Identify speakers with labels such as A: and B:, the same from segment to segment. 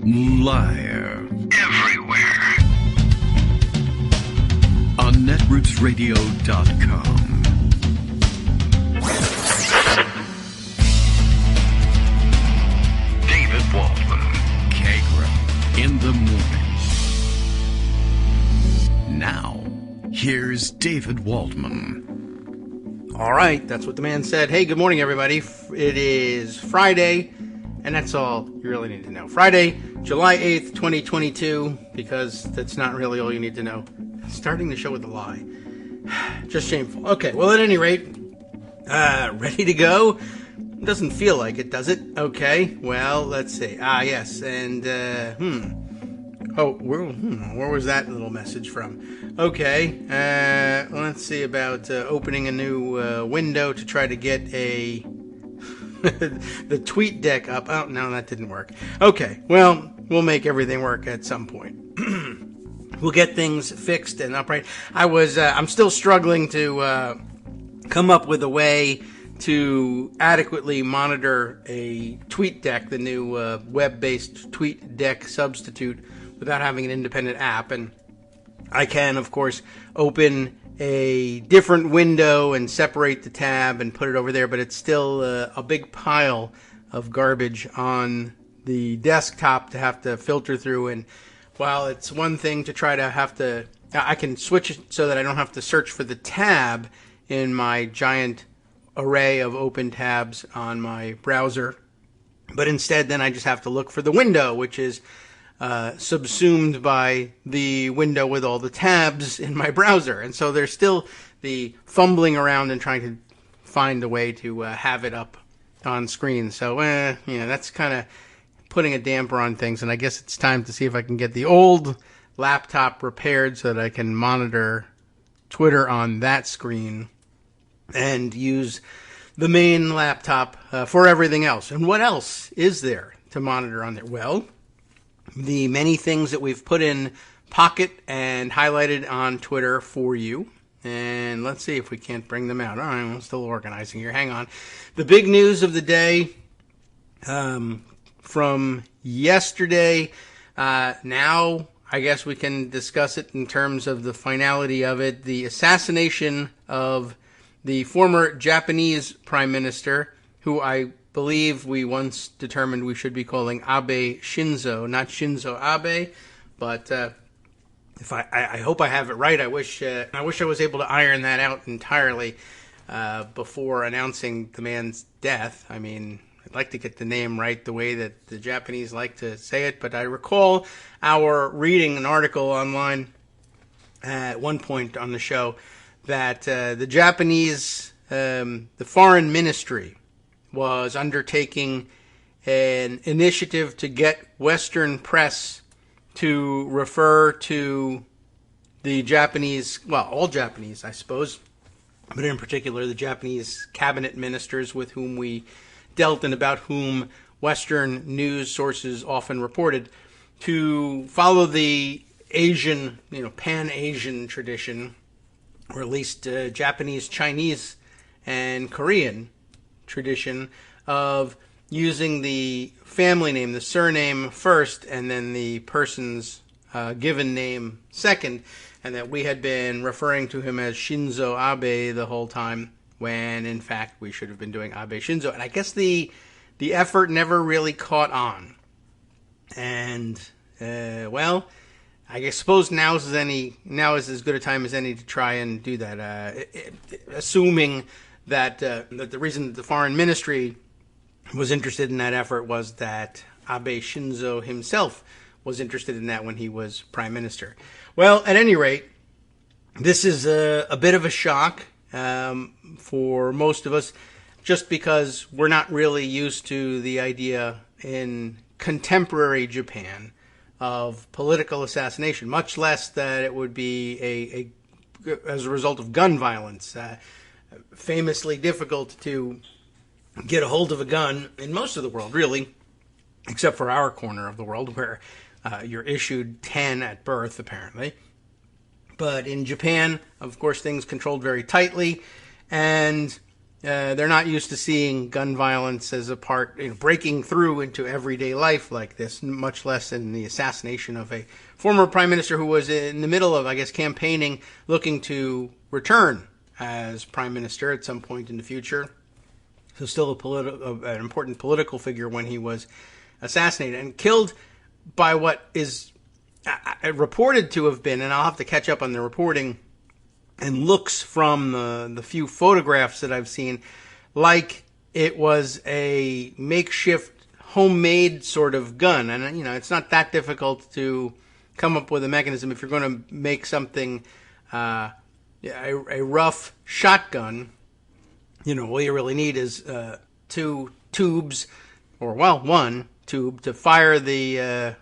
A: Live. Everywhere. On netrootsradio.com. David Waldman. Kagro. In the morning. Now, here's David Waldman.
B: All right, that's what the man said. Hey, good morning, everybody. It is Friday, and that's all you really need to know. Friday, July 8th, 2022, because that's not really all you need to know. Starting the show with a lie. Just shameful. Okay, well, at any rate, ready to go? Doesn't feel like it, does it? Okay, well, let's see. Yes, and, where was that little message from? Okay, let's see about opening a new window to try to get the tweet deck up. Oh, no, that didn't work. Okay, well, we'll make everything work at some point. We'll get things fixed and upright. I'm still struggling to come up with a way to adequately monitor a tweet deck, the new web-based tweet deck substitute, without having an independent app. And I can, of course, open a different window and separate the tab and put it over there, but it's still a big pile of garbage on the desktop to have to filter through. And while it's one thing to try to I can switch it so that I don't have to search for the tab in my giant array of open tabs on my browser, but instead then I just have to look for the window, which is subsumed by the window with all the tabs in my browser. And so there's still the fumbling around and trying to find a way to have it up on screen. So, that's kind of putting a damper on things. And I guess it's time to see if I can get the old laptop repaired so that I can monitor Twitter on that screen and use the main laptop for everything else. And what else is there to monitor on there? Well, the many things that we've put in Pocket and highlighted on Twitter for you. And let's see if we can't bring them out. All right, I'm still organizing here. Hang on. The big news of the day from yesterday. Now, I guess we can discuss it in terms of the finality of it. The assassination of the former Japanese prime minister, who I believe we once determined we should be calling Abe Shinzo, not Shinzo Abe, but if I hope I have it right. I wish I was able to iron that out entirely before announcing the man's death. I mean, I'd like to get the name right the way that the Japanese like to say it, but I recall reading an article online at one point on the show that the Japanese, the foreign ministry, was undertaking an initiative to get Western press to refer to the Japanese, well, all Japanese, I suppose, but in particular the Japanese cabinet ministers with whom we dealt and about whom Western news sources often reported, to follow the Asian, Pan-Asian tradition, or at least Japanese, Chinese, and Korean tradition of using the family name, the surname first, and then the person's given name second, and that we had been referring to him as Shinzo Abe the whole time, when in fact we should have been doing Abe Shinzo. And I guess the effort never really caught on. And I suppose now is as good a time as any to try and do that, assuming that the reason that the foreign ministry was interested in that effort was that Abe Shinzo himself was interested in that when he was prime minister. Well, at any rate, this is a bit of a shock for most of us, just because we're not really used to the idea in contemporary Japan of political assassination, much less that it would be as a result of gun violence. Famously difficult to get a hold of a gun in most of the world, really, except for our corner of the world where you're issued 10 at birth, apparently. But in Japan, of course, things controlled very tightly, and they're not used to seeing gun violence as a part, breaking through into everyday life like this, much less in the assassination of a former prime minister who was in the middle of, I guess, campaigning, looking to return as prime minister at some point in the future. So still an important political figure when he was assassinated and killed by what is reported to have been, and I'll have to catch up on the reporting, and looks from the few photographs that I've seen like it was a makeshift homemade sort of gun. And, it's not that difficult to come up with a mechanism if you're going to make something, a rough shotgun. All you really need is two tubes, or one tube to fire the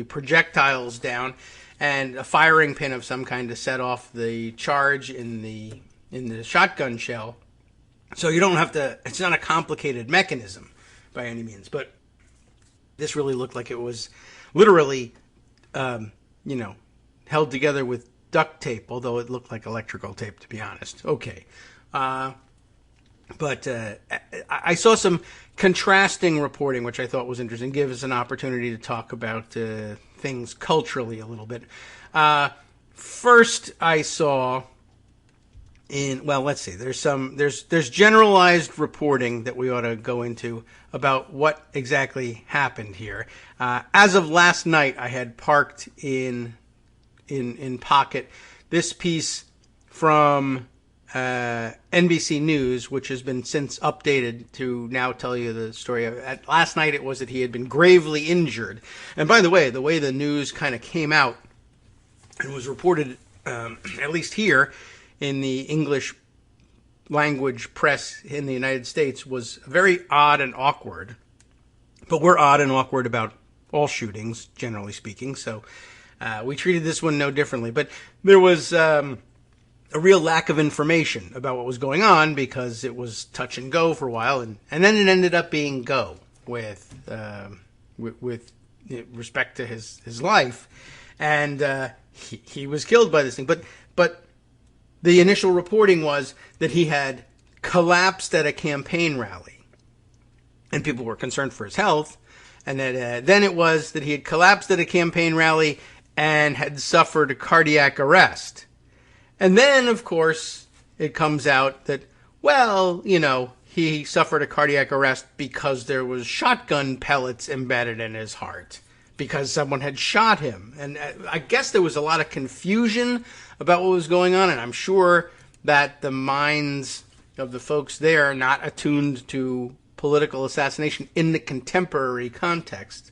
B: projectiles down, and a firing pin of some kind to set off the charge in the shotgun shell. So you don't have to. It's not a complicated mechanism by any means, but this really looked like it was literally, held together with duct tape, although it looked like electrical tape, to be honest. Okay. But I saw some contrasting reporting, which I thought was interesting. Give us an opportunity to talk about things culturally a little bit. First, I saw let's see. There's generalized reporting that we ought to go into about what exactly happened here. As of last night, I had parked in Pocket this piece from NBC News, which has been since updated to now tell you the story. Last night it was that he had been gravely injured. And by the way the news kind of came out and was reported, at least here in the English language press in the United States, was very odd and awkward. But we're odd and awkward about all shootings, generally speaking, so we treated this one no differently. But there was a real lack of information about what was going on because it was touch and go for a while, and then it ended up being go with respect to his life, and he was killed by this thing. But the initial reporting was that he had collapsed at a campaign rally, and people were concerned for his health, and that then it was that he had collapsed at a campaign rally and had suffered a cardiac arrest. And then, of course, it comes out that, he suffered a cardiac arrest because there was shotgun pellets embedded in his heart, because someone had shot him. And I guess there was a lot of confusion about what was going on, and I'm sure that the minds of the folks there, not attuned to political assassination in the contemporary context,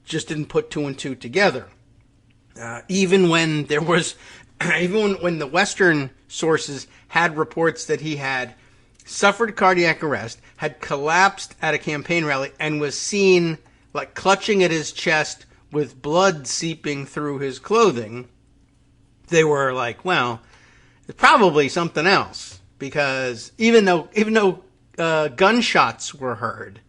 B: just didn't put two and two together. Even when the Western sources had reports that he had suffered cardiac arrest, had collapsed at a campaign rally, and was seen like clutching at his chest with blood seeping through his clothing, they were like, well, it's probably something else, because even though gunshots were heard,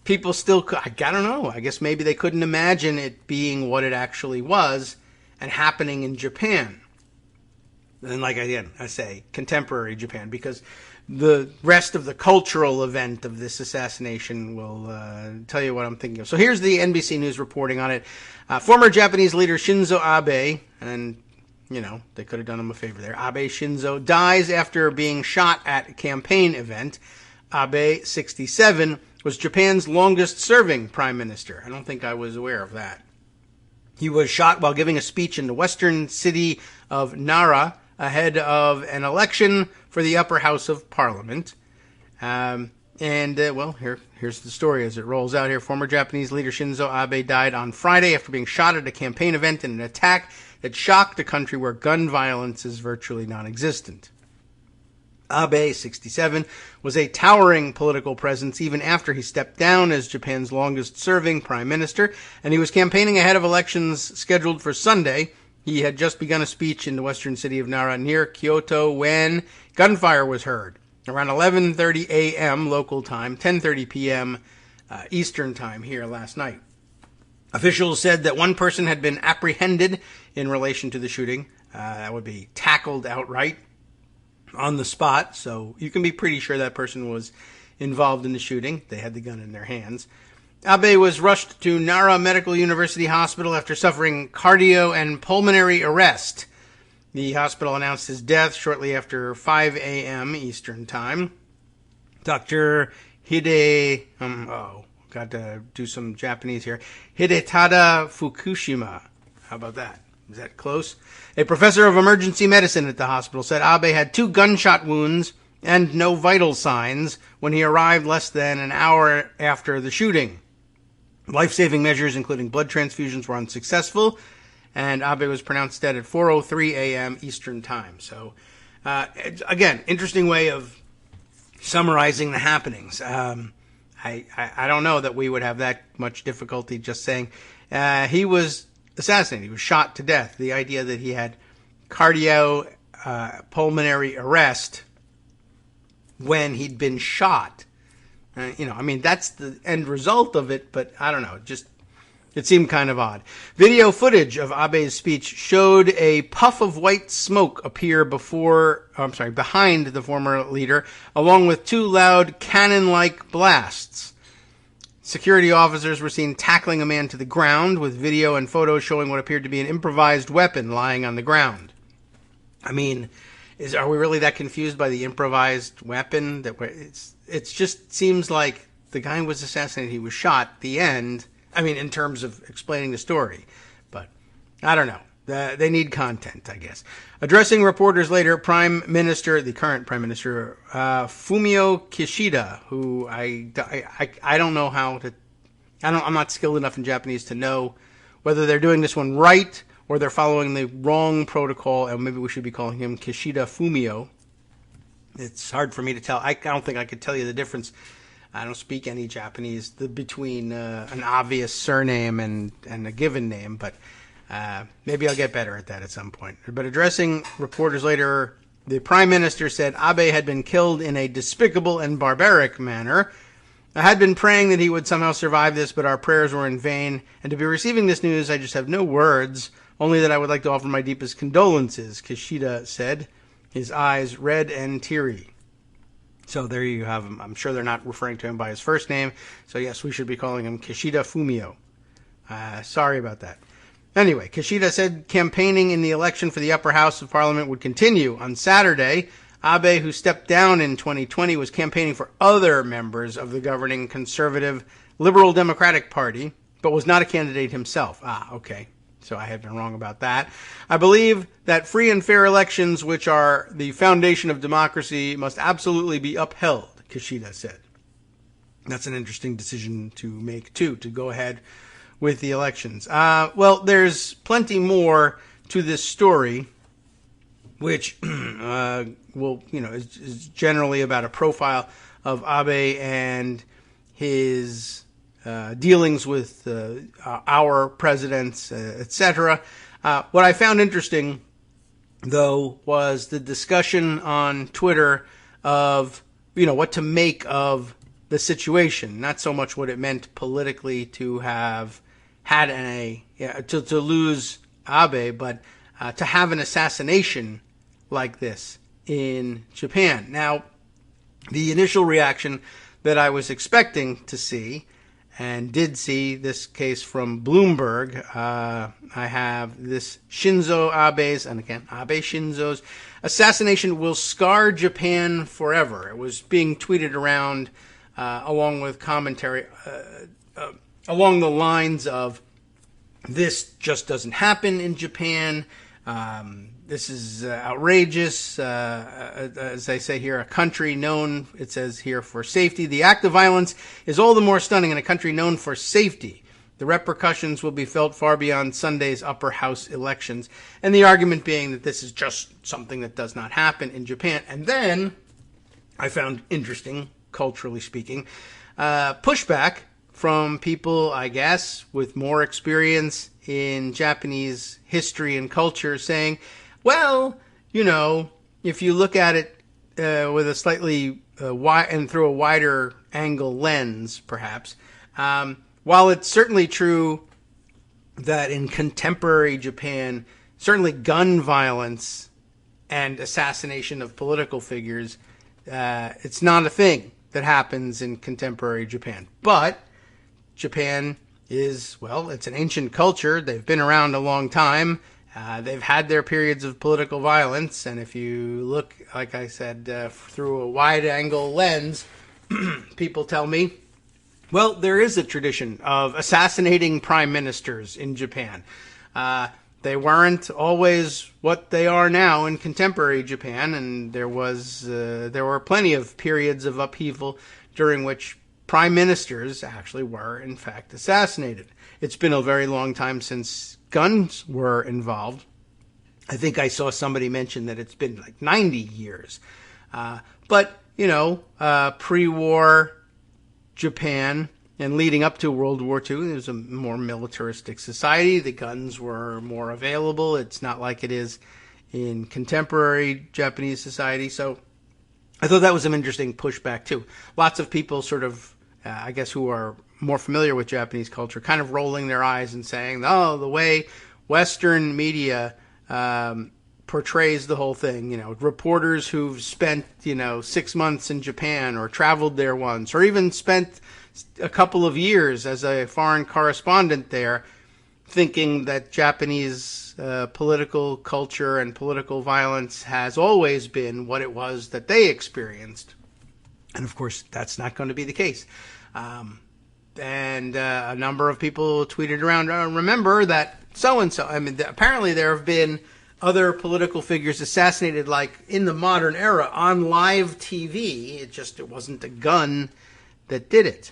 B: people still, I don't know, I guess maybe they couldn't imagine it being what it actually was and happening in Japan. And I say contemporary Japan, because the rest of the cultural event of this assassination will tell you what I'm thinking of. So here's the NBC News reporting on it. Former Japanese leader Shinzo Abe, and they could have done him a favor there. Abe Shinzo dies after being shot at a campaign event. Abe, 67, was Japan's longest-serving prime minister. I don't think I was aware of that. He was shot while giving a speech in the western city of Nara ahead of an election for the upper house of parliament. Here's the story as it rolls out here. Former Japanese leader Shinzo Abe died on Friday after being shot at a campaign event in an attack that shocked a country where gun violence is virtually non-existent. Abe, 67, was a towering political presence even after he stepped down as Japan's longest-serving prime minister, and he was campaigning ahead of elections scheduled for Sunday. He had just begun a speech in the western city of Nara near Kyoto when gunfire was heard around 11:30 a.m. local time, 10:30 p.m. Eastern time here last night. Officials said that one person had been apprehended in relation to the shooting. That would be tackled outright. on the spot, so you can be pretty sure that person was involved in the shooting. They had the gun in their hands. Abe was rushed to Nara Medical University Hospital after suffering cardio and pulmonary arrest. The hospital announced his death shortly after 5 a.m. Eastern Time. Dr. Got to do some Japanese here. Hidetada Fukushima. How about that? Is that close? A professor of emergency medicine at the hospital said Abe had 2 gunshot wounds and no vital signs when he arrived less than an hour after the shooting. Life-saving measures, including blood transfusions, were unsuccessful, and Abe was pronounced dead at 4:03 a.m. Eastern Time. So, again, interesting way of summarizing the happenings. I don't know that we would have that much difficulty just saying he was assassinated. He was shot to death. The idea that he had cardiopulmonary arrest when he'd been shot. That's the end result of it, but I don't know. It seemed kind of odd. Video footage of Abe's speech showed a puff of white smoke appear behind the former leader, along with 2 loud cannon-like blasts. Security officers were seen tackling a man to the ground, with video and photos showing what appeared to be an improvised weapon lying on the ground. I mean, are we really that confused by the improvised weapon? It just seems like the guy was assassinated, he was shot, the end. I mean, in terms of explaining the story. But I don't know. They need content, I guess. Addressing reporters later, the current Prime Minister, Fumio Kishida, who I don't know how to... I'm not skilled enough in Japanese to know whether they're doing this one right or they're following the wrong protocol, and maybe we should be calling him Kishida Fumio. It's hard for me to tell. I don't think I could tell you the difference. I don't speak any Japanese between an obvious surname and a given name, but maybe I'll get better at that at some point. But addressing reporters later, the Prime Minister said Abe had been killed in a despicable and barbaric manner. I had been praying that he would somehow survive this, but our prayers were in vain. And to be receiving this news, I just have no words, only that I would like to offer my deepest condolences, Kishida said, his eyes red and teary. So there you have him. I'm sure they're not referring to him by his first name. So yes, we should be calling him Kishida Fumio. Sorry about that. Anyway, Kishida said campaigning in the election for the upper house of parliament would continue. On Saturday, Abe, who stepped down in 2020, was campaigning for other members of the governing conservative Liberal Democratic Party, but was not a candidate himself. Okay. So I had been wrong about that. I believe that free and fair elections, which are the foundation of democracy, must absolutely be upheld, Kishida said. That's an interesting decision to make, too, to go ahead with the elections. Well, there's plenty more to this story, which is generally about a profile of Abe and his dealings with our presidents, etc. What I found interesting, though, was the discussion on Twitter of, what to make of the situation. Not so much what it meant politically to have had to lose Abe, but to have an assassination like this in Japan. Now, the initial reaction that I was expecting to see, and did see this case from Bloomberg. I have this Shinzo Abe's, and again, Abe Shinzo's assassination will scar Japan forever. It was being tweeted around along with commentary along the lines of, this just doesn't happen in Japan. This is outrageous. As I say here, a country known, it says here, for safety. The act of violence is all the more stunning in a country known for safety. The repercussions will be felt far beyond Sunday's upper house elections. And the argument being that this is just something that does not happen in Japan. And then I found interesting, culturally speaking, pushback from people, I guess, with more experience in Japanese history and culture, saying, well, if you look at it with a slightly wide and through a wider angle lens, perhaps, while it's certainly true that in contemporary Japan, certainly gun violence and assassination of political figures, it's not a thing that happens in contemporary Japan. But Japan is, well, it's an ancient culture. They've been around a long time. They've had their periods of political violence. And if you look, like I said, through a wide-angle lens, people tell me, well, there is a tradition of assassinating prime ministers in Japan. They weren't always what they are now in contemporary Japan, and there were plenty of periods of upheaval during which prime ministers actually were, in fact, assassinated. It's been a very long time since guns were involved. I think I saw somebody mention that it's been like 90 years. But, pre-war Japan and leading up to World War II, it was a more militaristic society. The guns were more available. It's not like it is in contemporary Japanese society. So I thought that was an interesting pushback, too. Lots of people sort of, I guess, who are more familiar with Japanese culture, kind of rolling their eyes and saying, oh, the way Western media portrays the whole thing, reporters who've spent, 6 months in Japan or traveled there once or even spent a couple of years as a foreign correspondent there, thinking that Japanese political culture and political violence has always been what it was that they experienced. And of course, that's not going to be the case. And a number of people tweeted around, remember that so-and-so. I mean, apparently there have been other political figures assassinated, like in the modern era, on live TV. It wasn't a gun that did it.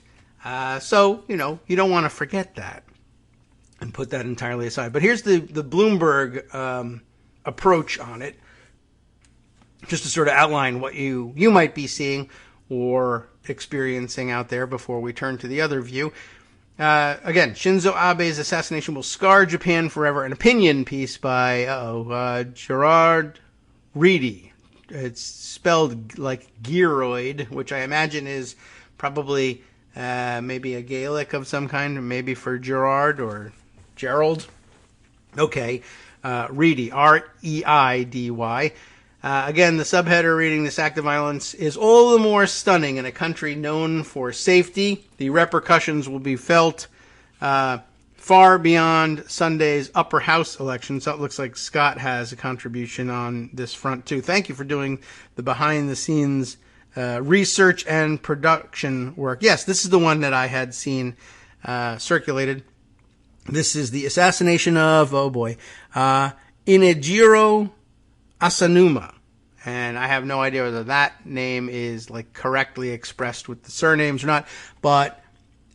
B: So, you don't want to forget that and put that entirely aside. But here's the Bloomberg approach on it, just to sort of outline what you might be seeing or experiencing out there before we turn to the other view. Again, Shinzo Abe's assassination will scar Japan forever. An opinion piece by Gerard Reedy. It's spelled like Gearoid, which I imagine is probably maybe a Gaelic of some kind, maybe for Gerard or Gerald. Okay, Reedy, R-E-I-D-Y. Again, the subheader reading, this act of violence is all the more stunning in a country known for safety. The repercussions will be felt far beyond Sunday's upper house election. So it looks like Scott has a contribution on this front, too. Thank you for doing the behind-the-scenes research and production work. Yes, this is the one that I had seen circulated. This is the assassination of, Inejiro Asanuma. And I have no idea whether that name is like correctly expressed with the surnames or not, but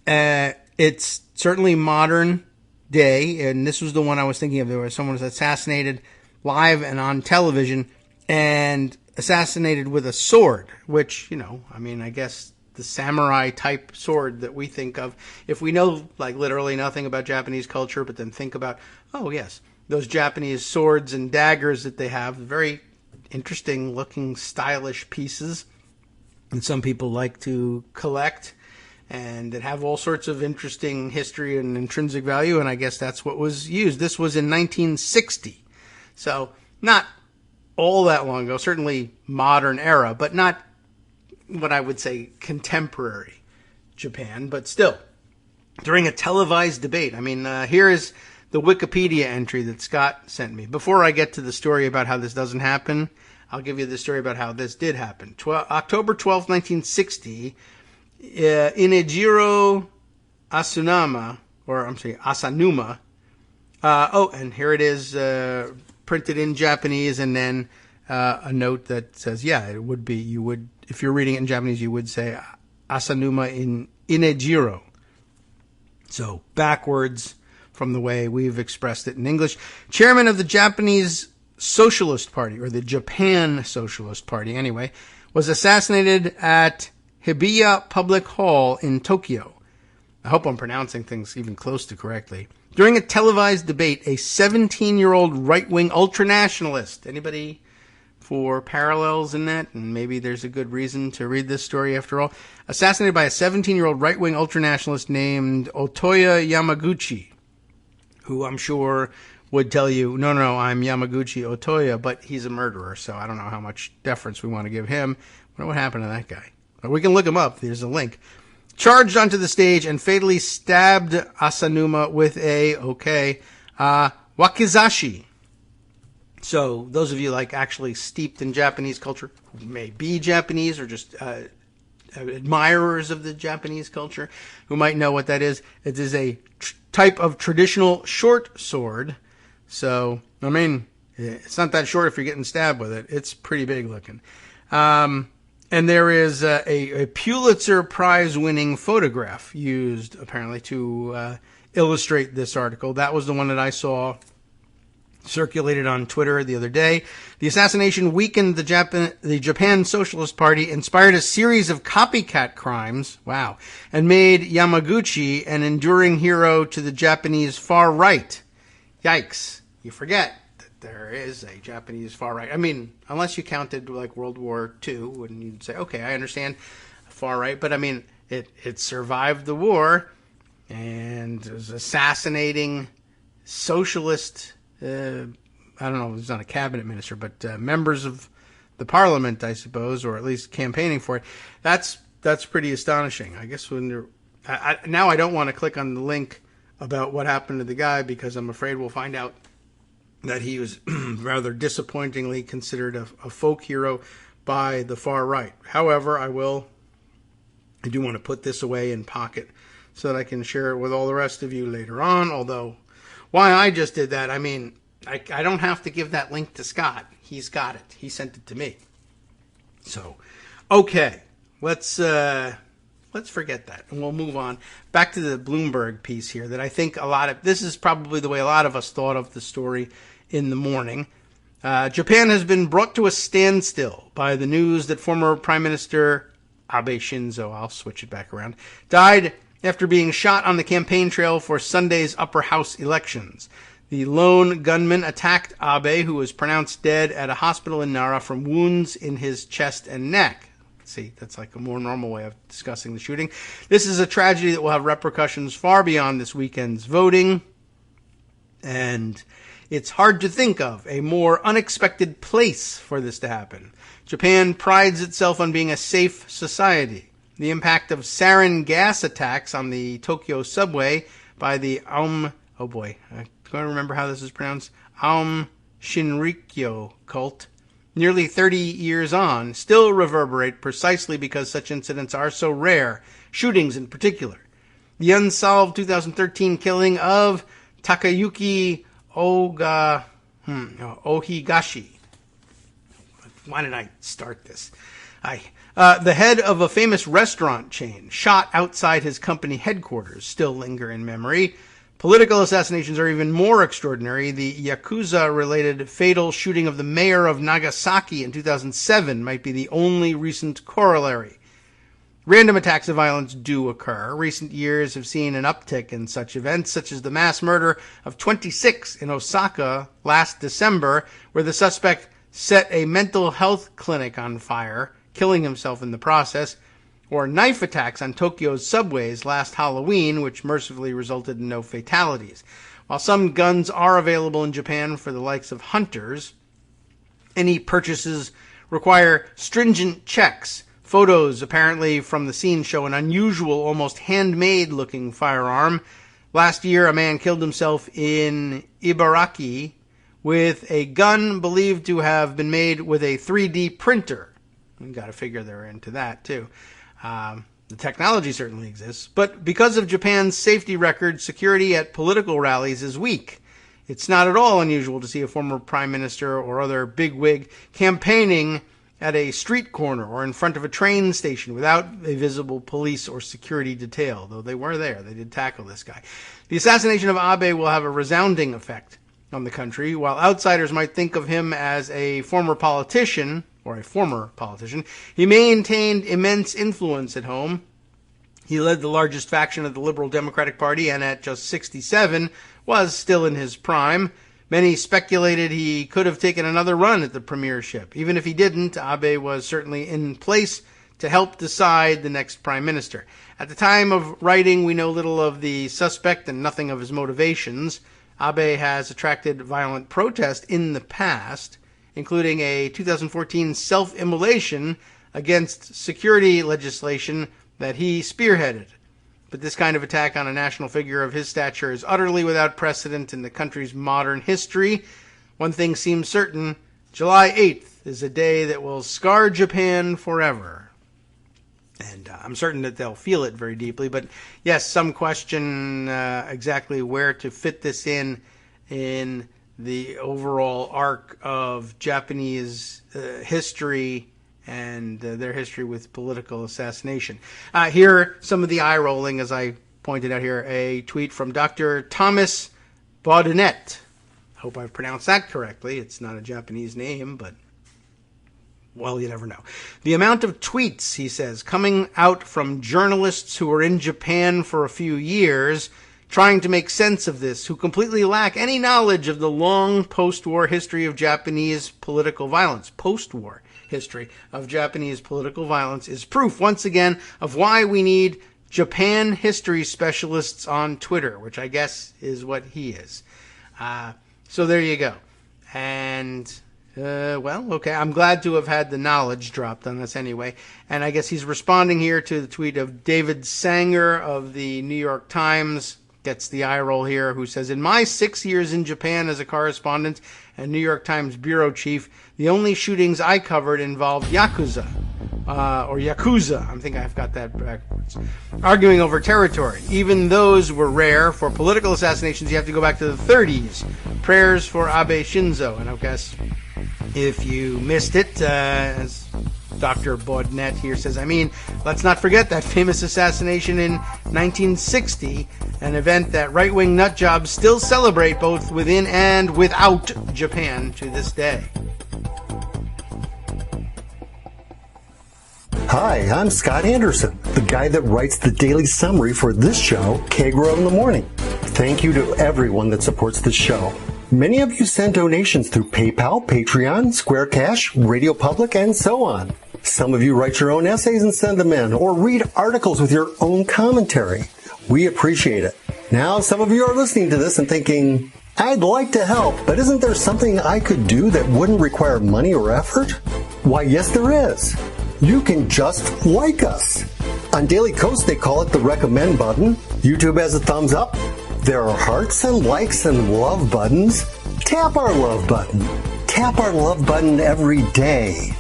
B: it's certainly modern day, and this was the one I was thinking of. There was someone was assassinated live and on television, and assassinated with a sword, which, I guess the samurai type sword that we think of, if we know like literally nothing about Japanese culture, but then think about, oh yes, those Japanese swords and daggers that they have, very interesting looking, stylish pieces. And some people like to collect and that have all sorts of interesting history and intrinsic value. And I guess that's what was used. This was in 1960. So not all that long ago, certainly modern era, but not what I would say contemporary Japan, but still during a televised debate. Here is the Wikipedia entry that Scott sent me. Before I get to the story about how this doesn't happen, I'll give you the story about how this did happen. October 12th, 1960, Inejiro Asanuma, and here it is printed in Japanese, and then a note that says, it would be, if you're reading it in Japanese, you would say Asanuma in Inejiro. So backwards from the way we've expressed it in English. Chairman of the Japanese Socialist Party, or the Japan Socialist Party anyway, was assassinated at Hibiya Public Hall in Tokyo. I hope I'm pronouncing things even close to correctly. During a televised debate, a 17-year-old right-wing ultranationalist, anybody for parallels in that? And maybe there's a good reason to read this story after all. Assassinated by a 17-year-old right-wing ultranationalist named Otoya Yamaguchi, who I'm sure would tell you, no, I'm Yamaguchi Otoya, but he's a murderer, so I don't know how much deference we want to give him. I wonder what happened to that guy. But we can look him up. There's a link. Charged onto the stage and fatally stabbed Asanuma with a, wakizashi. So those of you like actually steeped in Japanese culture, who may be Japanese or just admirers of the Japanese culture, who might know what that is. It is a type of traditional short sword. So, I mean, it's not that short if you're getting stabbed with it. It's pretty big looking. And there is a Pulitzer Prize-winning photograph used, apparently, to illustrate this article. That was the one that I saw circulated on Twitter the other day. The assassination weakened the Japan Socialist Party, inspired a series of copycat crimes, and made Yamaguchi an enduring hero to the Japanese far right. Yikes. You forget that there is a Japanese far right. I mean, unless you counted like World War II, and you'd say, okay, I understand far right, but I mean, it survived the war and was assassinating socialist I don't know, he's not a cabinet minister, but members of the parliament, I suppose, or at least campaigning for it. That's pretty astonishing. I guess when you're, now I don't want to click on the link about what happened to the guy because I'm afraid we'll find out that he was rather disappointingly considered a folk hero by the far right. However, I do want to put this away in pocket so that I can share it with all the rest of you later on, although why I just did that, I mean, I don't have to give that link to Scott. He's got it. He sent it to me. So, okay, let's forget that, and we'll move on back to the Bloomberg piece here. That I think this is probably the way a lot of us thought of the story in the morning. Japan has been brought to a standstill by the news that former Prime Minister Abe Shinzo, I'll switch it back around, died after being shot on the campaign trail for Sunday's upper house elections. The lone gunman attacked Abe, who was pronounced dead at a hospital in Nara from wounds in his chest and neck. See, that's like a more normal way of discussing the shooting. This is a tragedy that will have repercussions far beyond this weekend's voting. And it's hard to think of a more unexpected place for this to happen. Japan prides itself on being a safe society. The impact of sarin gas attacks on the Tokyo subway by the I can't remember how this is pronounced, Aum Shinrikyo cult, nearly 30 years on, still reverberate precisely because such incidents are so rare, shootings in particular. The unsolved 2013 killing of Takayuki Ohigashi. Why did I start this? The head of a famous restaurant chain, shot outside his company headquarters, still linger in memory. Political assassinations are even more extraordinary. The Yakuza-related fatal shooting of the mayor of Nagasaki in 2007 might be the only recent corollary. Random attacks of violence do occur. Recent years have seen an uptick in such events, such as the mass murder of 26 in Osaka last December, where the suspect set a mental health clinic on fire, killing himself in the process, or knife attacks on Tokyo's subways last Halloween, which mercifully resulted in no fatalities. While some guns are available in Japan for the likes of hunters, any purchases require stringent checks. Photos apparently from the scene show an unusual, almost handmade-looking firearm. Last year, a man killed himself in Ibaraki with a gun believed to have been made with a 3D printer. You've got to figure they're into that, too. The technology certainly exists, but because of Japan's safety record, security at political rallies is weak. It's not at all unusual to see a former prime minister or other bigwig campaigning at a street corner or in front of a train station without a visible police or security detail, though they were there. They did tackle this guy. The assassination of Abe will have a resounding effect on the country. While outsiders might think of him as a former politician, he maintained immense influence at home. He led the largest faction of the Liberal Democratic Party and at just 67 was still in his prime. Many speculated he could have taken another run at the premiership. Even if he didn't, Abe was certainly in place to help decide the next prime minister. At the time of writing, we know little of the suspect and nothing of his motivations. Abe has attracted violent protest in the past, including a 2014 self-immolation against security legislation that he spearheaded. But this kind of attack on a national figure of his stature is utterly without precedent in the country's modern history. One thing seems certain: July 8th is a day that will scar Japan forever. And I'm certain that they'll feel it very deeply. But yes, some question exactly where to fit this in the overall arc of Japanese history and their history with political assassination. Here, some of the eye rolling, as I pointed out here, a tweet from Dr. Thomas Baudinet. I hope I've pronounced that correctly. It's not a Japanese name, but, well, you never know. The amount of tweets, he says, coming out from journalists who were in Japan for a few years, trying to make sense of this, who completely lack any knowledge of the long post-war history of Japanese political violence. Post-war history of Japanese political violence is proof, once again, of why we need Japan history specialists on Twitter, which I guess is what he is. So there you go. And, well, okay, I'm glad to have had the knowledge dropped on this anyway. And I guess he's responding here to the tweet of David Sanger of the New York Times. Gets the eye roll here, who says, in my 6 years in Japan as a correspondent and New York Times bureau chief, the only shootings I covered involved Yakuza, or Yakuza, I think I've got that backwards, arguing over territory. Even those were rare. For political assassinations, you have to go back to the 30s. Prayers for Abe Shinzo. And I guess if you missed it, as Dr. Bodnet here says, let's not forget that famous assassination in 1960, an event that right-wing nutjobs still celebrate both within and without Japan to this day.
C: Hi, I'm Scott Anderson, the guy that writes the daily summary for this show, Kagro in the Morning. Thank you to everyone that supports this show. Many of you send donations through PayPal, Patreon, Square Cash, Radio Public, and so on. Some of you write your own essays and send them in, or read articles with your own commentary. We appreciate it. Now, some of you are listening to this and thinking, I'd like to help, but isn't there something I could do that wouldn't require money or effort? Why, yes, there is. You can just like us. On Daily Kos, they call it the recommend button. YouTube has a thumbs up. There are hearts and likes and love buttons. Tap our love button. Tap our love button every day.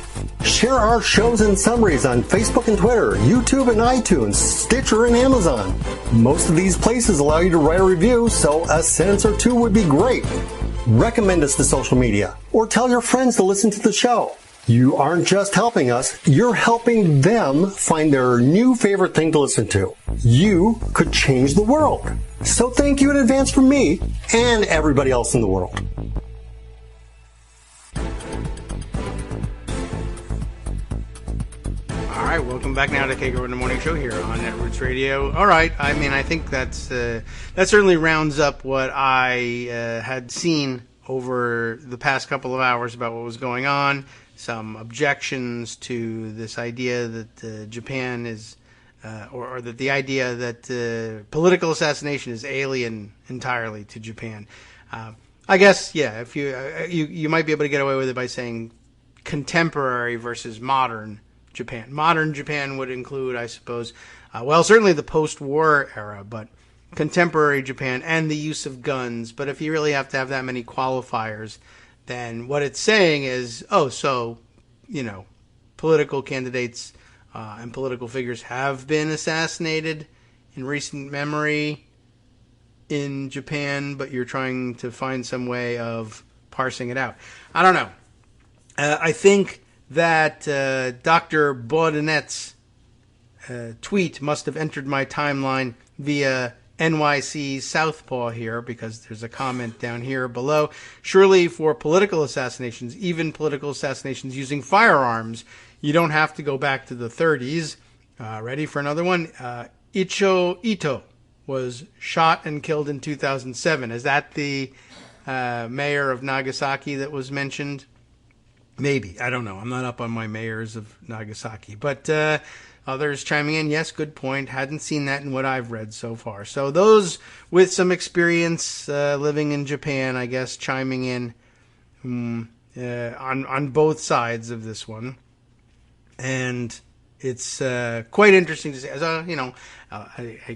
C: Share our shows and summaries on Facebook and Twitter, YouTube and iTunes, Stitcher and Amazon. Most of these places allow you to write a review, so a sentence or two would be great. Recommend us to social media, or tell your friends to listen to the show. You aren't just helping us, you're helping them find their new favorite thing to listen to. You could change the world. So thank you in advance from me and everybody else in the world.
B: All right, welcome back now to Kagro in the Morning Show here on Netroots Radio. All right, I think that certainly rounds up what I had seen over the past couple of hours about what was going on. Some objections to this idea that Japan is, or that the idea that political assassination is alien entirely to Japan. I guess, yeah, if you might be able to get away with it by saying contemporary versus modern Japan. Modern Japan would include, I suppose, certainly the post-war era, but contemporary Japan and the use of guns. But if you really have to have that many qualifiers, then what it's saying is, political candidates and political figures have been assassinated in recent memory in Japan, but you're trying to find some way of parsing it out. I don't know. I think that Dr. Baudinet's tweet must have entered my timeline via NYC Southpaw here, because there's a comment down here below. Surely for political assassinations, even political assassinations using firearms, you don't have to go back to the 30s. Ready for another one? Icho Ito was shot and killed in 2007. Is that the mayor of Nagasaki that was mentioned? Maybe. I don't know. I'm not up on my mayors of Nagasaki. But others chiming in, yes, good point. Hadn't seen that in what I've read so far. So those with some experience living in Japan, I guess, chiming in on both sides of this one. And it's quite interesting to see, as a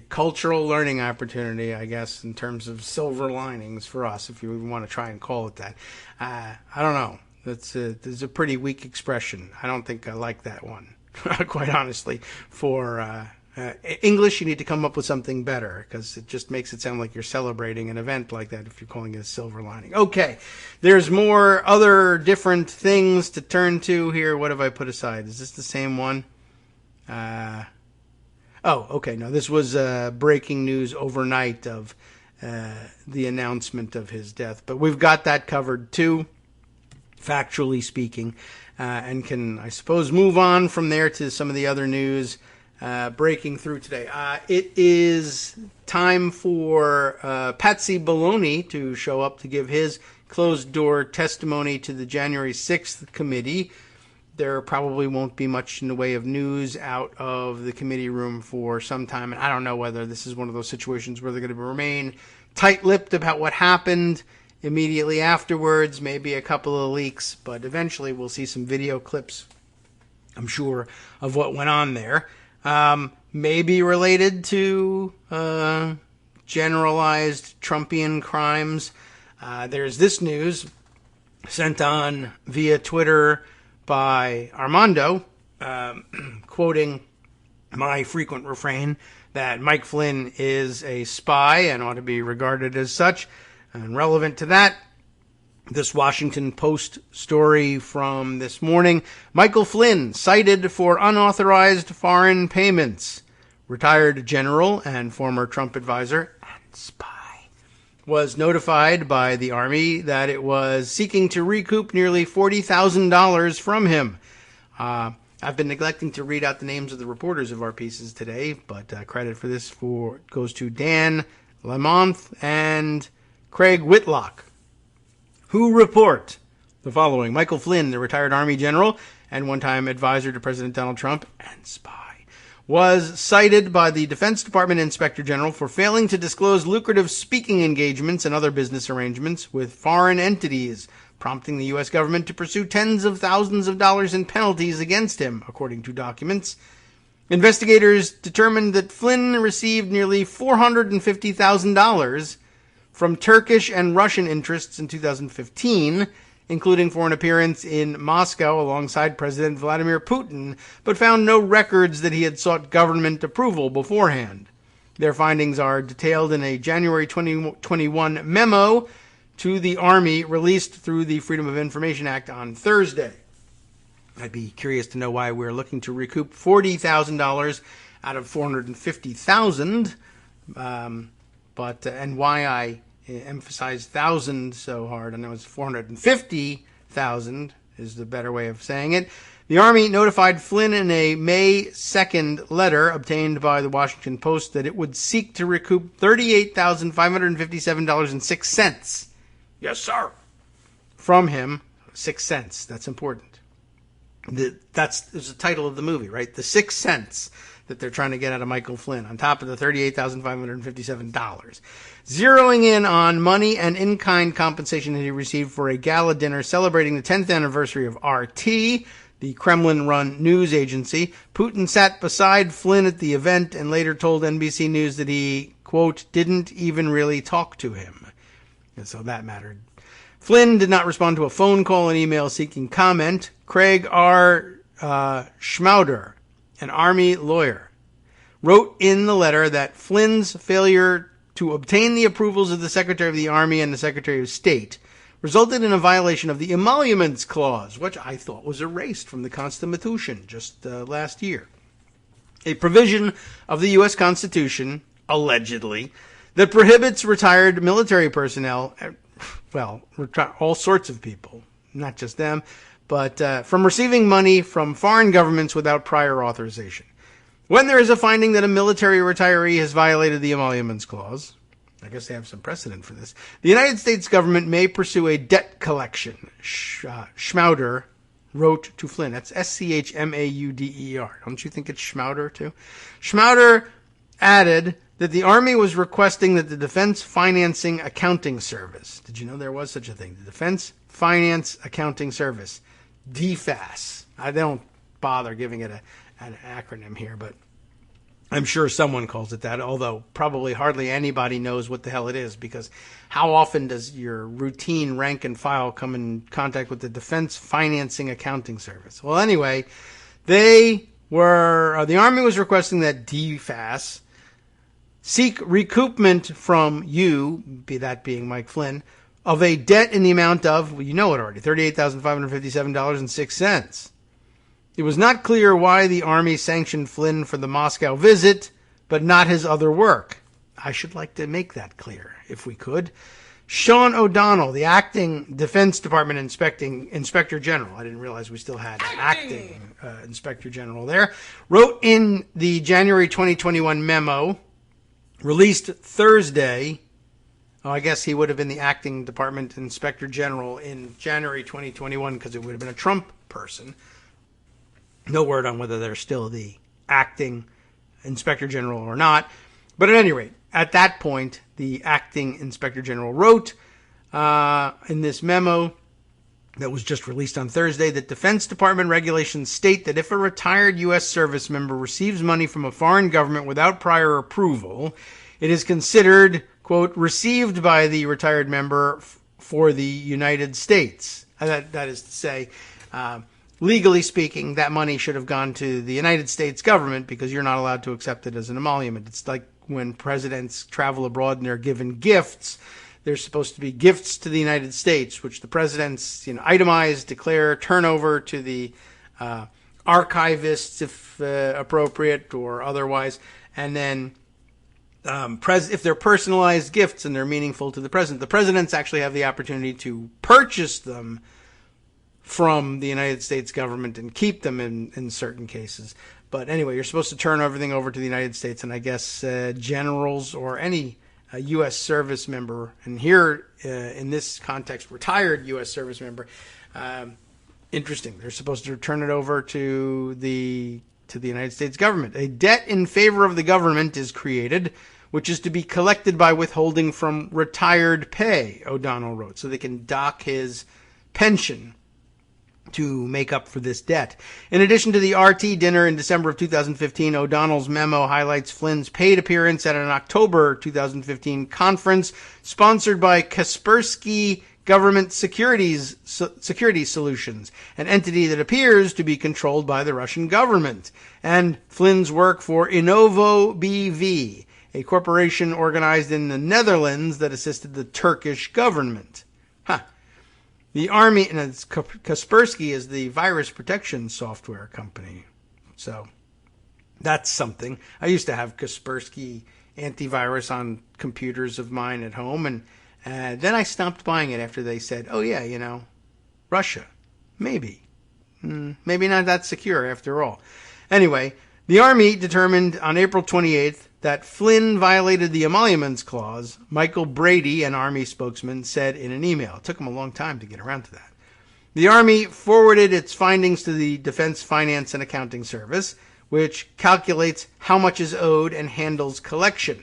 B: cultural learning opportunity, I guess, in terms of silver linings for us, if you even want to try and call it that. I don't know. That's a pretty weak expression. I don't think I like that one, quite honestly. For English, you need to come up with something better, because it just makes it sound like you're celebrating an event like that if you're calling it a silver lining. Okay, there's more other different things to turn to here. What have I put aside? Is this the same one? Okay, no, this was breaking news overnight of the announcement of his death. But we've got that covered too, factually speaking, and can, I suppose, move on from there to some of the other news breaking through today. It is time for Patsy Baloney to show up to give his closed-door testimony to the January 6th committee. There probably won't be much in the way of news out of the committee room for some time, and I don't know whether this is one of those situations where they're going to remain tight-lipped about what happened immediately afterwards, maybe a couple of leaks, but eventually we'll see some video clips, I'm sure, of what went on there. Maybe related to generalized Trumpian crimes. There's this news sent on via Twitter by Armando, quoting my frequent refrain that Mike Flynn is a spy and ought to be regarded as such. And relevant to that, this Washington Post story from this morning: Michael Flynn cited for unauthorized foreign payments. Retired general and former Trump advisor and spy was notified by the Army that it was seeking to recoup nearly $40,000 from him. I've been neglecting to read out the names of the reporters of our pieces today, but credit for this goes to Dan Lamont and Craig Whitlock, who report the following: Michael Flynn, the retired Army general and one-time advisor to President Donald Trump and spy, was cited by the Defense Department Inspector General for failing to disclose lucrative speaking engagements and other business arrangements with foreign entities, prompting the U.S. government to pursue tens of thousands of dollars in penalties against him, according to documents. Investigators determined that Flynn received nearly $450,000 from Turkish and Russian interests in 2015, including for an appearance in Moscow alongside President Vladimir Putin, but found no records that he had sought government approval beforehand. Their findings are detailed in a January 2021 memo to the Army released through the Freedom of Information Act on Thursday. I'd be curious to know why we're looking to recoup $40,000 out of $450,000, and why I emphasize thousand so hard. I know it's 450,000 is the better way of saying it. The Army notified Flynn in a May 2nd letter obtained by the Washington Post that it would seek to recoup $38,557.06. Yes, sir. From him, 6 cents. That's important. That's the title of the movie, right? The 6 cents that they're trying to get out of Michael Flynn, on top of the $38,557. Zeroing in on money and in-kind compensation that he received for a gala dinner celebrating the 10th anniversary of RT, the Kremlin-run news agency, Putin sat beside Flynn at the event and later told NBC News that he, quote, didn't even really talk to him. And so that mattered. Flynn did not respond to a phone call and email seeking comment. Craig R. Schmauder, an Army lawyer, wrote in the letter that Flynn's failure to obtain the approvals of the Secretary of the Army and the Secretary of State resulted in a violation of the Emoluments Clause, which I thought was erased from the Constitution just last year. A provision of the U.S. Constitution, allegedly, that prohibits retired military personnel, all sorts of people, not just them, but from receiving money from foreign governments without prior authorization. When there is a finding that a military retiree has violated the Emoluments Clause, I guess they have some precedent for this, the United States government may pursue a debt collection, Schmauder wrote to Flynn. That's Schmauder. Don't you think it's Schmauder, too? Schmauder added that the Army was requesting that the Defense Financing Accounting Service, did you know there was such a thing? The Defense Finance Accounting Service, DFAS. I don't bother giving it an acronym here, but I'm sure someone calls it that, although probably hardly anybody knows what the hell it is, because how often does your routine rank and file come in contact with the Defense Financing Accounting Service? Well, anyway, the Army was requesting that DFAS seek recoupment from you, that being Mike Flynn, of a debt in the amount of, well, you know it already, $38,557.06. It was not clear why the Army sanctioned Flynn for the Moscow visit, but not his other work. I should like to make that clear, if we could. Sean O'Donnell, the acting Defense Department Inspector General, I didn't realize we still had acting Inspector General there, wrote in the January 2021 memo, released Thursday. Oh, I guess he would have been the acting Department Inspector General in January 2021 because it would have been a Trump person. No word on whether they're still the acting Inspector General or not. But at any rate, at that point, the acting Inspector General wrote in this memo that was just released on Thursday that Defense Department regulations state that if a retired U.S. service member receives money from a foreign government without prior approval, it is considered, quote, received by the retired member for the United States. That is to say, legally speaking, that money should have gone to the United States government because you're not allowed to accept it as an emolument. It's like when presidents travel abroad and they're given gifts. There's supposed to be gifts to the United States, which the presidents, itemize, declare, turn over to the archivists if appropriate or otherwise, and then if they're personalized gifts and they're meaningful to the presidents actually have the opportunity to purchase them from the United States government and keep them in certain cases. But anyway, you're supposed to turn everything over to the United States, and I guess generals or any U.S. service member, and here in this context, retired U.S. service member, interesting. They're supposed to turn it over to the United States government. A debt in favor of the government is created, which is to be collected by withholding from retired pay, O'Donnell wrote, so they can dock his pension to make up for this debt. In addition to the RT dinner in December of 2015, O'Donnell's memo highlights Flynn's paid appearance at an October 2015 conference sponsored by Kaspersky Government Security Solutions, an entity that appears to be controlled by the Russian government, and Flynn's work for Innovo BV, a corporation organized in the Netherlands that assisted the Turkish government. The Army, and Kaspersky is the virus protection software company. So that's something. I used to have Kaspersky antivirus on computers of mine at home, and then I stopped buying it after they said, oh yeah, Russia, maybe not that secure after all. Anyway, the Army determined on April 28th that Flynn violated the emoluments clause, Michael Brady, an Army spokesman, said in an email. It took him a long time to get around to that. The Army forwarded its findings to the Defense Finance and Accounting Service, which calculates how much is owed and handles collection.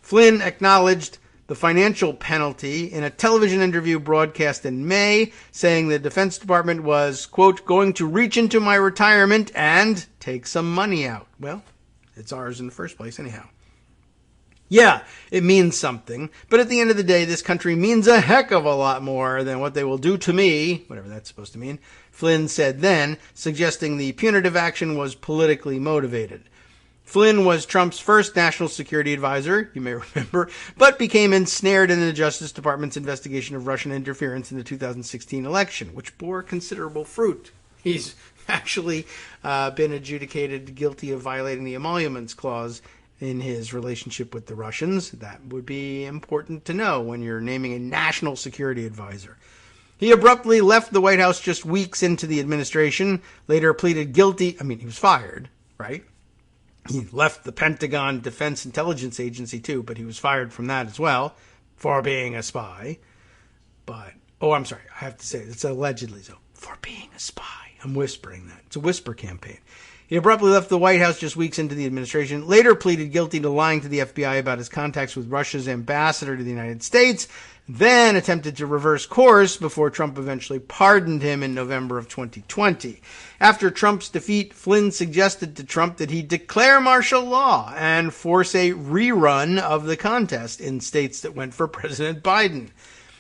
B: Flynn acknowledged the financial penalty in a television interview broadcast in May, saying the Defense Department was, quote, going to reach into my retirement and take some money out. Well, it's ours in the first place anyhow. Yeah, it means something, but at the end of the day, this country means a heck of a lot more than what they will do to me, whatever that's supposed to mean, Flynn said then, suggesting the punitive action was politically motivated. Flynn was Trump's first national security advisor, you may remember, but became ensnared in the Justice Department's investigation of Russian interference in the 2016 election, which bore considerable fruit. He's actually been adjudicated guilty of violating the emoluments clause in his relationship with the Russians. That would be important to know when you're naming a national security advisor. He abruptly left the White House just weeks into the administration, later pleaded guilty. He was fired, right? He left the Pentagon Defense Intelligence Agency too, but he was fired from that as well for being a spy. But, I have to say, it's allegedly so. for being a spy. I'm whispering that. It's a whisper campaign. He abruptly left the White House just weeks into the administration, later pleaded guilty to lying to the FBI about his contacts with Russia's ambassador to the United States, then attempted to reverse course before Trump eventually pardoned him in November of 2020. After Trump's defeat, Flynn suggested to Trump that he declare martial law and force a rerun of the contest in states that went for President Biden.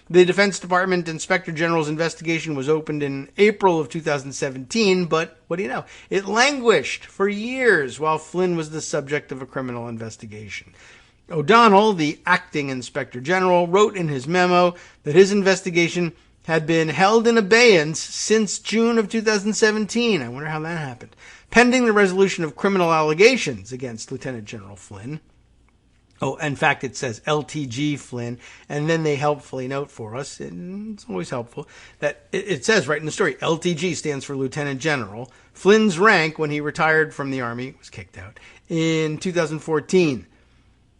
B: The Defense Department Inspector General's investigation was opened in April of 2017, but what do you know? It languished for years while Flynn was the subject of a criminal investigation. O'Donnell, the acting Inspector General, wrote in his memo that his investigation had been held in abeyance since June of 2017. I wonder how that happened. Pending the resolution of criminal allegations against Lieutenant General Flynn. Oh, in fact, it says LTG Flynn, and then they helpfully note for us, and it's always helpful, that it says right in the story, LTG stands for Lieutenant General. Flynn's rank when he retired from the Army was kicked out in 2014.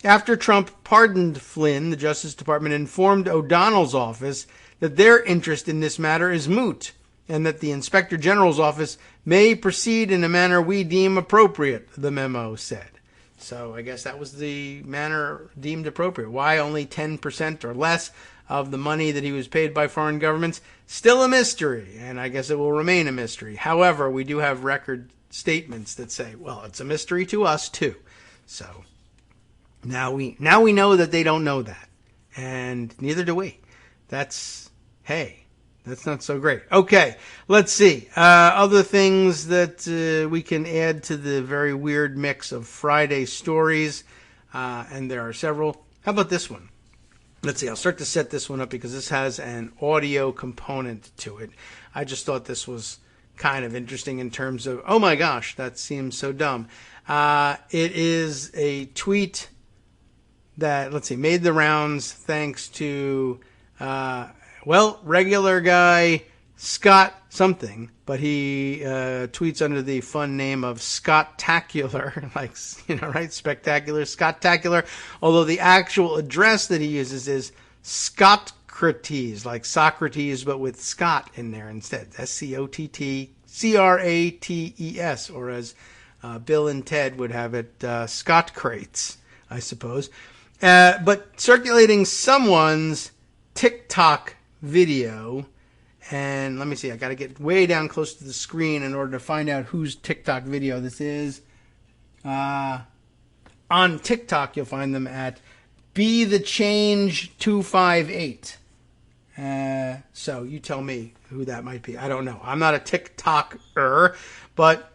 B: After Trump pardoned Flynn, the Justice Department informed O'Donnell's office that their interest in this matter is moot, and that the Inspector General's office may proceed in a manner we deem appropriate, the memo said. So I guess that was the manner deemed appropriate. Why only 10% or less of the money that he was paid by foreign governments? Still a mystery, and I guess it will remain a mystery. However, we do have record statements that say, well, it's a mystery to us too. So now we know that they don't know that, and neither do we. That's not so great. Okay, let's see. Other things that we can add to the very weird mix of Friday stories, and there are several. How about this one? Let's see. I'll start to set this one up because this has an audio component to it. I just thought this was kind of interesting in terms of, oh my gosh, that seems so dumb. It is a tweet that, let's see, made the rounds thanks to... regular guy Scott something, but he tweets under the fun name of Scott-tacular, right? Spectacular, Scott-tacular. Although the actual address that he uses is Scottcrates, like Socrates, but with Scott in there instead. Scottcrates, or as Bill and Ted would have it, Scott Crates, I suppose. But circulating someone's TikTok video, and let me see, I got to get way down close to the screen in order to find out whose TikTok video this is. On TikTok, you'll find them at Be the Change 258. So you tell me who that might be. I don't know. I'm not a TikToker, but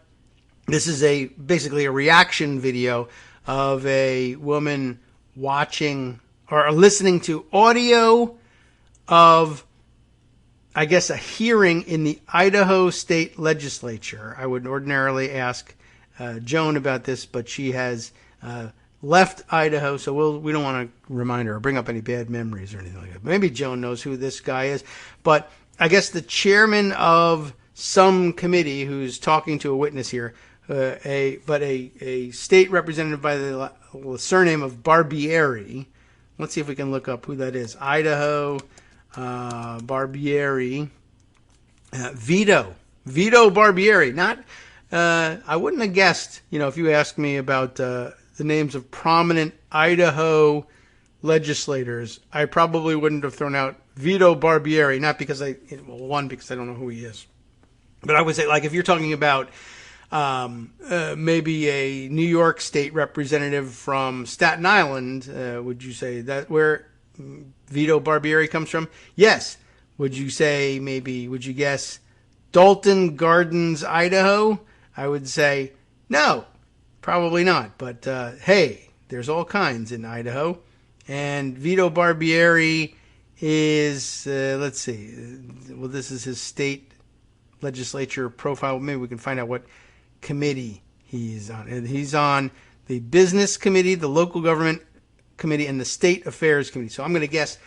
B: this is basically a reaction video of a woman watching or listening to audio of, I guess, a hearing in the Idaho State Legislature. I would ordinarily ask Joan about this, but she has left Idaho, so we don't want to remind her or bring up any bad memories or anything like that. Maybe Joan knows who this guy is, but I guess the chairman of some committee who's talking to a witness here, a state representative by the surname of Barbieri. Let's see if we can look up who that is. Idaho Barbieri. Vito Barbieri. Not. I wouldn't have guessed. If you asked me about the names of prominent Idaho legislators, I probably wouldn't have thrown out Vito Barbieri. Not because because I don't know who he is, but I would say, like, if you're talking about maybe a New York State representative from Staten Island, would you say that where Vito Barbieri comes from? Yes. Would you guess Dalton Gardens, Idaho? I would say no, probably not. But hey, there's all kinds in Idaho. And Vito Barbieri is, let's see, well, this is his state legislature profile. Maybe we can find out what committee he's on. And he's on the Business Committee, the Local Government Committee, and the State Affairs Committee. So I'm going to guess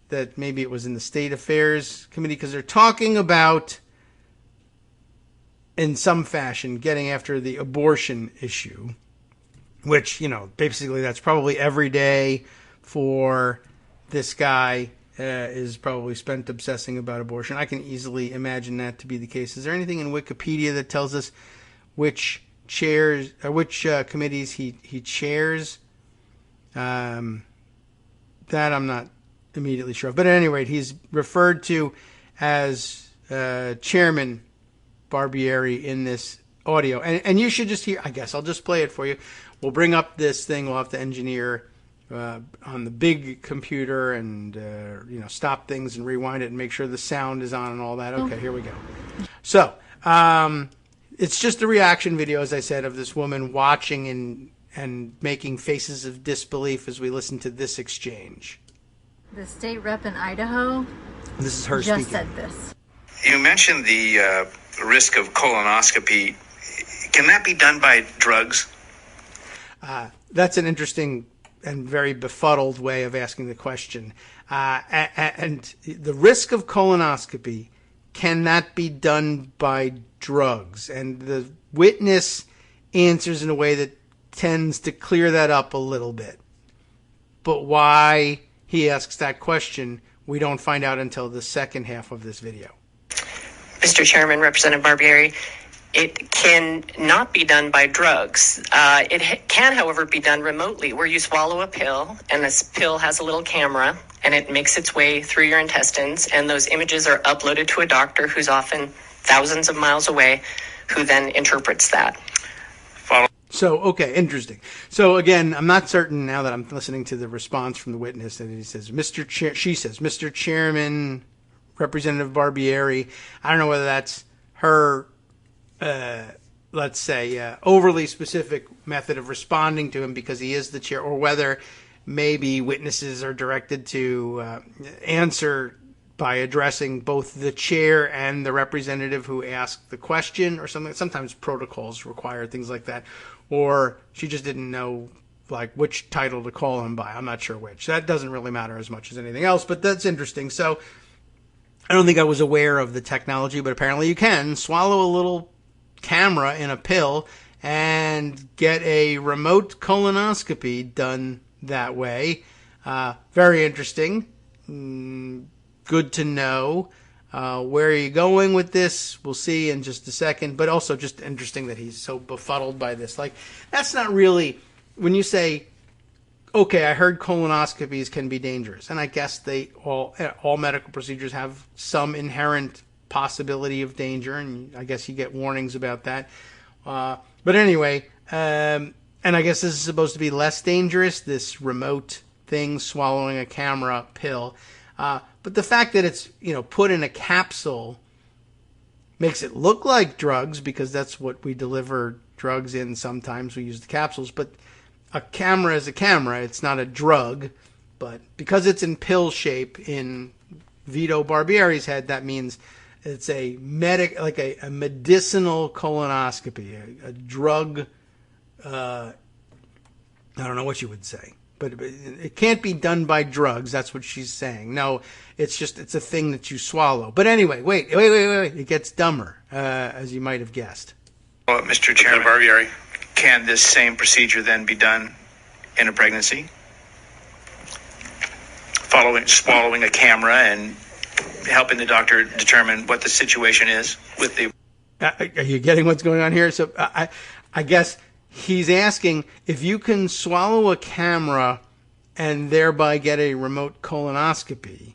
B: that maybe it was in the State Affairs Committee because they're talking about, in some fashion, getting after the abortion issue, which, basically that's probably every day for this guy. is probably spent obsessing about abortion. I can easily imagine that to be the case. Is there anything in Wikipedia that tells us which committees he chairs? That I'm not immediately sure of. But at any rate, he's referred to as Chairman Barbieri in this audio. And you should just hear, I guess I'll just play it for you. We'll bring up this thing. We'll have to engineer on the big computer and stop things and rewind it and make sure the sound is on and all that. Okay, here we go. So it's just a reaction video, as I said, of this woman watching and making faces of disbelief as we listen to this exchange.
D: The state rep in Idaho
B: this is her
D: just
B: speaking.
D: said this.
E: You mentioned the risk of colonoscopy. Can that be done by drugs?
B: That's an interesting and very befuddled way of asking the question. And the risk of colonoscopy, can that be done by drugs? And the witness answers in a way that tends to clear that up a little bit. But why he asks that question, we don't find out until the second half of this video.
F: Mr. Chairman, Representative Barbieri, it can not be done by drugs. It can, however, be done remotely, where you swallow a pill, and this pill has a little camera, and it makes its way through your intestines, and those images are uploaded to a doctor who's often thousands of miles away, who then interprets that.
B: So, okay, interesting. So, again, I'm not certain now that I'm listening to the response from the witness that he says, she says, Mr. Chairman, Representative Barbieri. I don't know whether that's her, let's say, overly specific method of responding to him because he is the chair, or whether maybe witnesses are directed to answer by addressing both the chair and the representative who asked the question or something. Sometimes protocols require things like that. Or she just didn't know, like, which title to call him by. I'm not sure which. That doesn't really matter as much as anything else, but that's interesting. So I don't think I was aware of the technology, but apparently you can swallow a little camera in a pill and get a remote colonoscopy done that way. Very interesting. Good to know. Where are you going with this? We'll see in just a second. But also just interesting that he's so befuddled by this. Like, that's not really, when you say, okay, I heard colonoscopies can be dangerous. And I guess all medical procedures have some inherent possibility of danger. And I guess you get warnings about that. But anyway, and I guess this is supposed to be less dangerous, this remote thing, swallowing a camera pill. But the fact that it's, put in a capsule makes it look like drugs because that's what we deliver drugs in. Sometimes we use the capsules, but a camera is a camera. It's not a drug, but because it's in pill shape in Vito Barbieri's head, that means it's a medicinal colonoscopy, a drug. I don't know what you would say. But it can't be done by drugs. That's what she's saying. No, it's a thing that you swallow. But anyway, wait. It gets dumber, as you might have guessed.
E: Well, Mr. Chairman Barbieri, can this same procedure then be done in a pregnancy? Swallowing a camera and helping the doctor determine what the situation is with the...
B: Are you getting what's going on here? So I guess... he's asking if you can swallow a camera and thereby get a remote colonoscopy.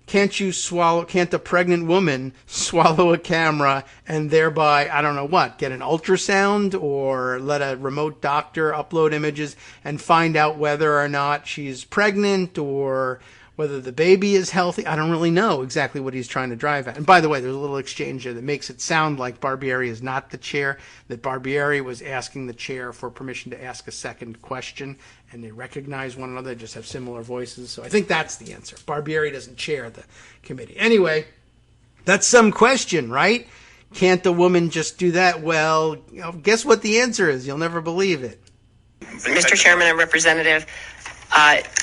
B: Can't a pregnant woman swallow a camera and thereby, I don't know what, get an ultrasound or let a remote doctor upload images and find out whether or not she's pregnant or whether the baby is healthy? I don't really know exactly what he's trying to drive at. And by the way, there's a little exchange there that makes it sound like Barbieri is not the chair, that Barbieri was asking the chair for permission to ask a second question, and they recognize one another, they just have similar voices. So I think that's the answer. Barbieri doesn't chair the committee. Anyway, that's some question, right? Can't the woman just do that? Well, guess what the answer is? You'll never believe it.
F: Mr. Chairman and Representative,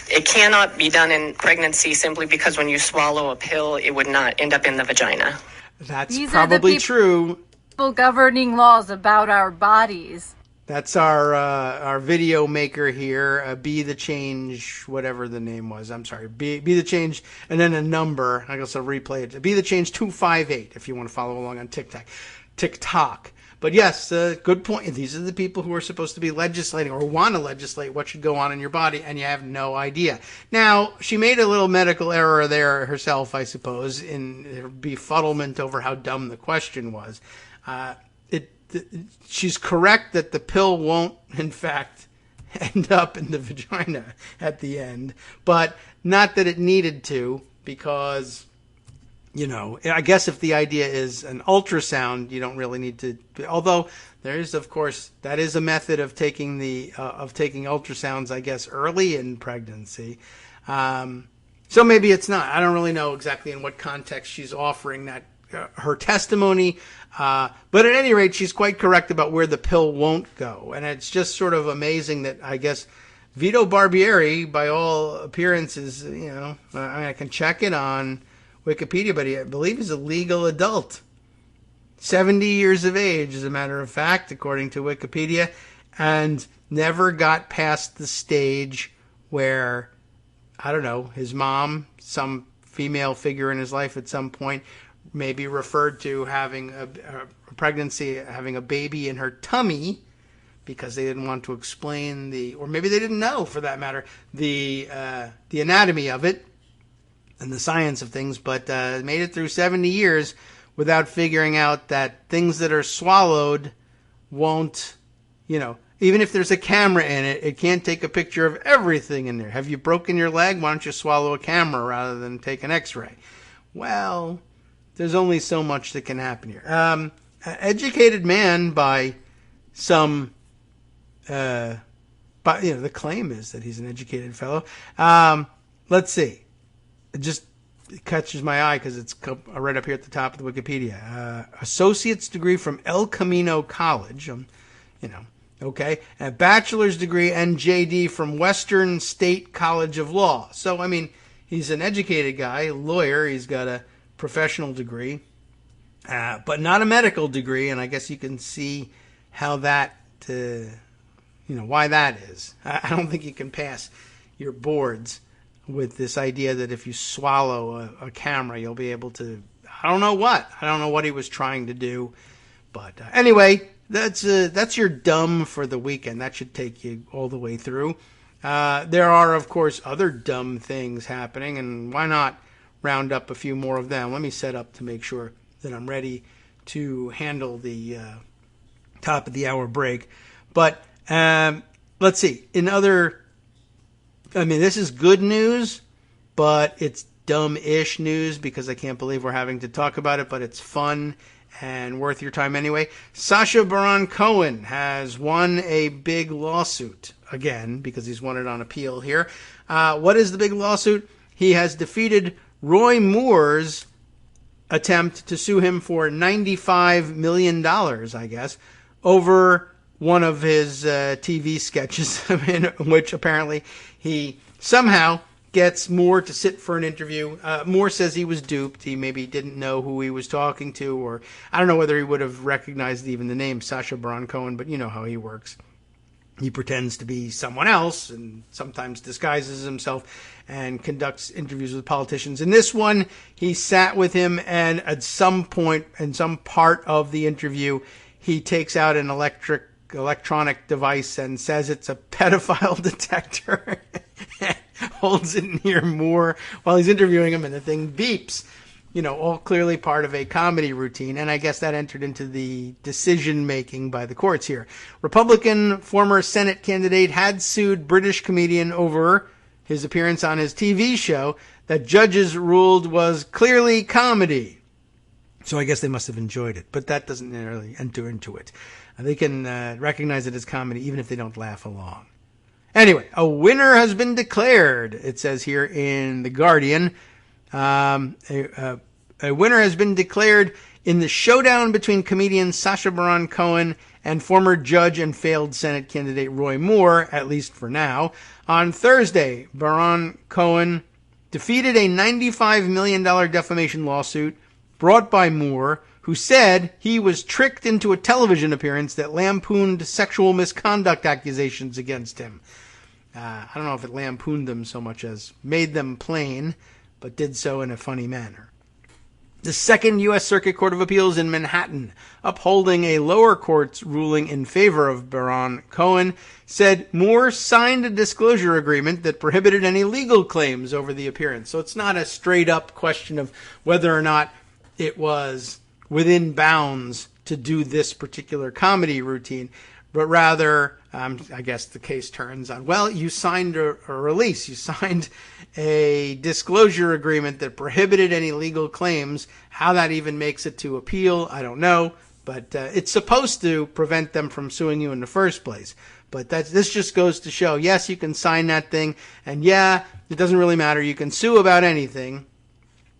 F: it cannot be done in pregnancy simply because when you swallow a pill, it would not end up in the vagina.
B: That's probably true.
D: People governing laws about our bodies.
B: That's our video maker here. Be the Change, whatever the name was. I'm sorry. Be the Change, and then a number. I guess I'll replay it. Be the Change 258 if you want to follow along on TikTok. But yes, good point. These are the people who are supposed to be legislating or want to legislate what should go on in your body, and you have no idea. Now, she made a little medical error there herself, I suppose, in her befuddlement over how dumb the question was. She's correct that the pill won't, in fact, end up in the vagina at the end, but not that it needed to, because, I guess if the idea is an ultrasound, you don't really need to, although there is, of course, that is a method of taking ultrasounds, I guess, early in pregnancy. So maybe it's not. I don't really know exactly in what context she's offering that her testimony, but at any rate, she's quite correct about where the pill won't go. And it's just sort of amazing that, I guess, Vito Barbieri, by all appearances, I can check it on Wikipedia, but I believe he's a legal adult. 70 years of age, as a matter of fact, according to Wikipedia, and never got past the stage where, I don't know, his mom, some female figure in his life at some point, maybe referred to having a pregnancy, having a baby in her tummy, because they didn't want to explain or maybe they didn't know, for that matter, the anatomy of it and the science of things, but made it through 70 years without figuring out that things that are swallowed won't, even if there's a camera in it, it can't take a picture of everything in there. Have you broken your leg? Why don't you swallow a camera rather than take an x-ray? Well, there's only so much that can happen here. An educated man by some, the claim is that he's an educated fellow. Let's see. It just catches my eye because it's right up here at the top of the Wikipedia. Associate's degree from El Camino College, okay. A bachelor's degree and JD from Western State College of Law. So, he's an educated guy, a lawyer. He's got a professional degree, but not a medical degree, and I guess you can see how that, why that is. I don't think you can pass your boards with this idea that if you swallow a camera, you'll be able to, I don't know what he was trying to do, but anyway, that's your dumb for the weekend. That should take you all the way through. There are, of course, other dumb things happening, and why not round up a few more of them? Let me set up to make sure that I'm ready to handle the top of the hour break. But let's see. This is good news, but it's dumb-ish news because I can't believe we're having to talk about it, but it's fun and worth your time anyway. Sasha Baron Cohen has won a big lawsuit again because he's won it on appeal here. What is the big lawsuit? He has defeated Roy Moore's attempt to sue him for $95 million, I guess, over one of his TV sketches, in which apparently he somehow gets Moore to sit for an interview. Moore says he was duped. He maybe didn't know who he was talking to, or I don't know whether he would have recognized even the name Sasha Baron Cohen, but you know how he works. He pretends to be someone else and sometimes disguises himself and conducts interviews with politicians. In this one, he sat with him, and at some point, in some part of the interview, he takes out an electronic device and says it's a pedophile detector and holds it near Moore while he's interviewing him, and the thing beeps. All clearly part of a comedy routine, and I guess that entered into the decision-making by the courts here. Republican former Senate candidate had sued British comedian over his appearance on his TV show that judges ruled was clearly comedy. So I guess they must have enjoyed it, but that doesn't really enter into it. They can recognize it as comedy even if they don't laugh along. Anyway, a winner has been declared, it says here in The Guardian. A winner has been declared in the showdown between comedian Sasha Baron Cohen and former judge and failed Senate candidate Roy Moore, at least for now. On Thursday, Baron Cohen defeated a $95 million defamation lawsuit brought by Moore, who said he was tricked into a television appearance that lampooned sexual misconduct accusations against him. I don't know if it lampooned them so much as made them plain, but did so in a funny manner. The Second U.S. Circuit Court of Appeals in Manhattan, upholding a lower court's ruling in favor of Baron Cohen, said Moore signed a disclosure agreement that prohibited any legal claims over the appearance. So it's not a straight-up question of whether or not it was within bounds to do this particular comedy routine, but rather, I guess the case turns on, well, you signed a release. You signed a disclosure agreement that prohibited any legal claims. How that even makes it to appeal, I don't know, but it's supposed to prevent them from suing you in the first place. But this just goes to show, yes, you can sign that thing, and yeah, it doesn't really matter. You can sue about anything,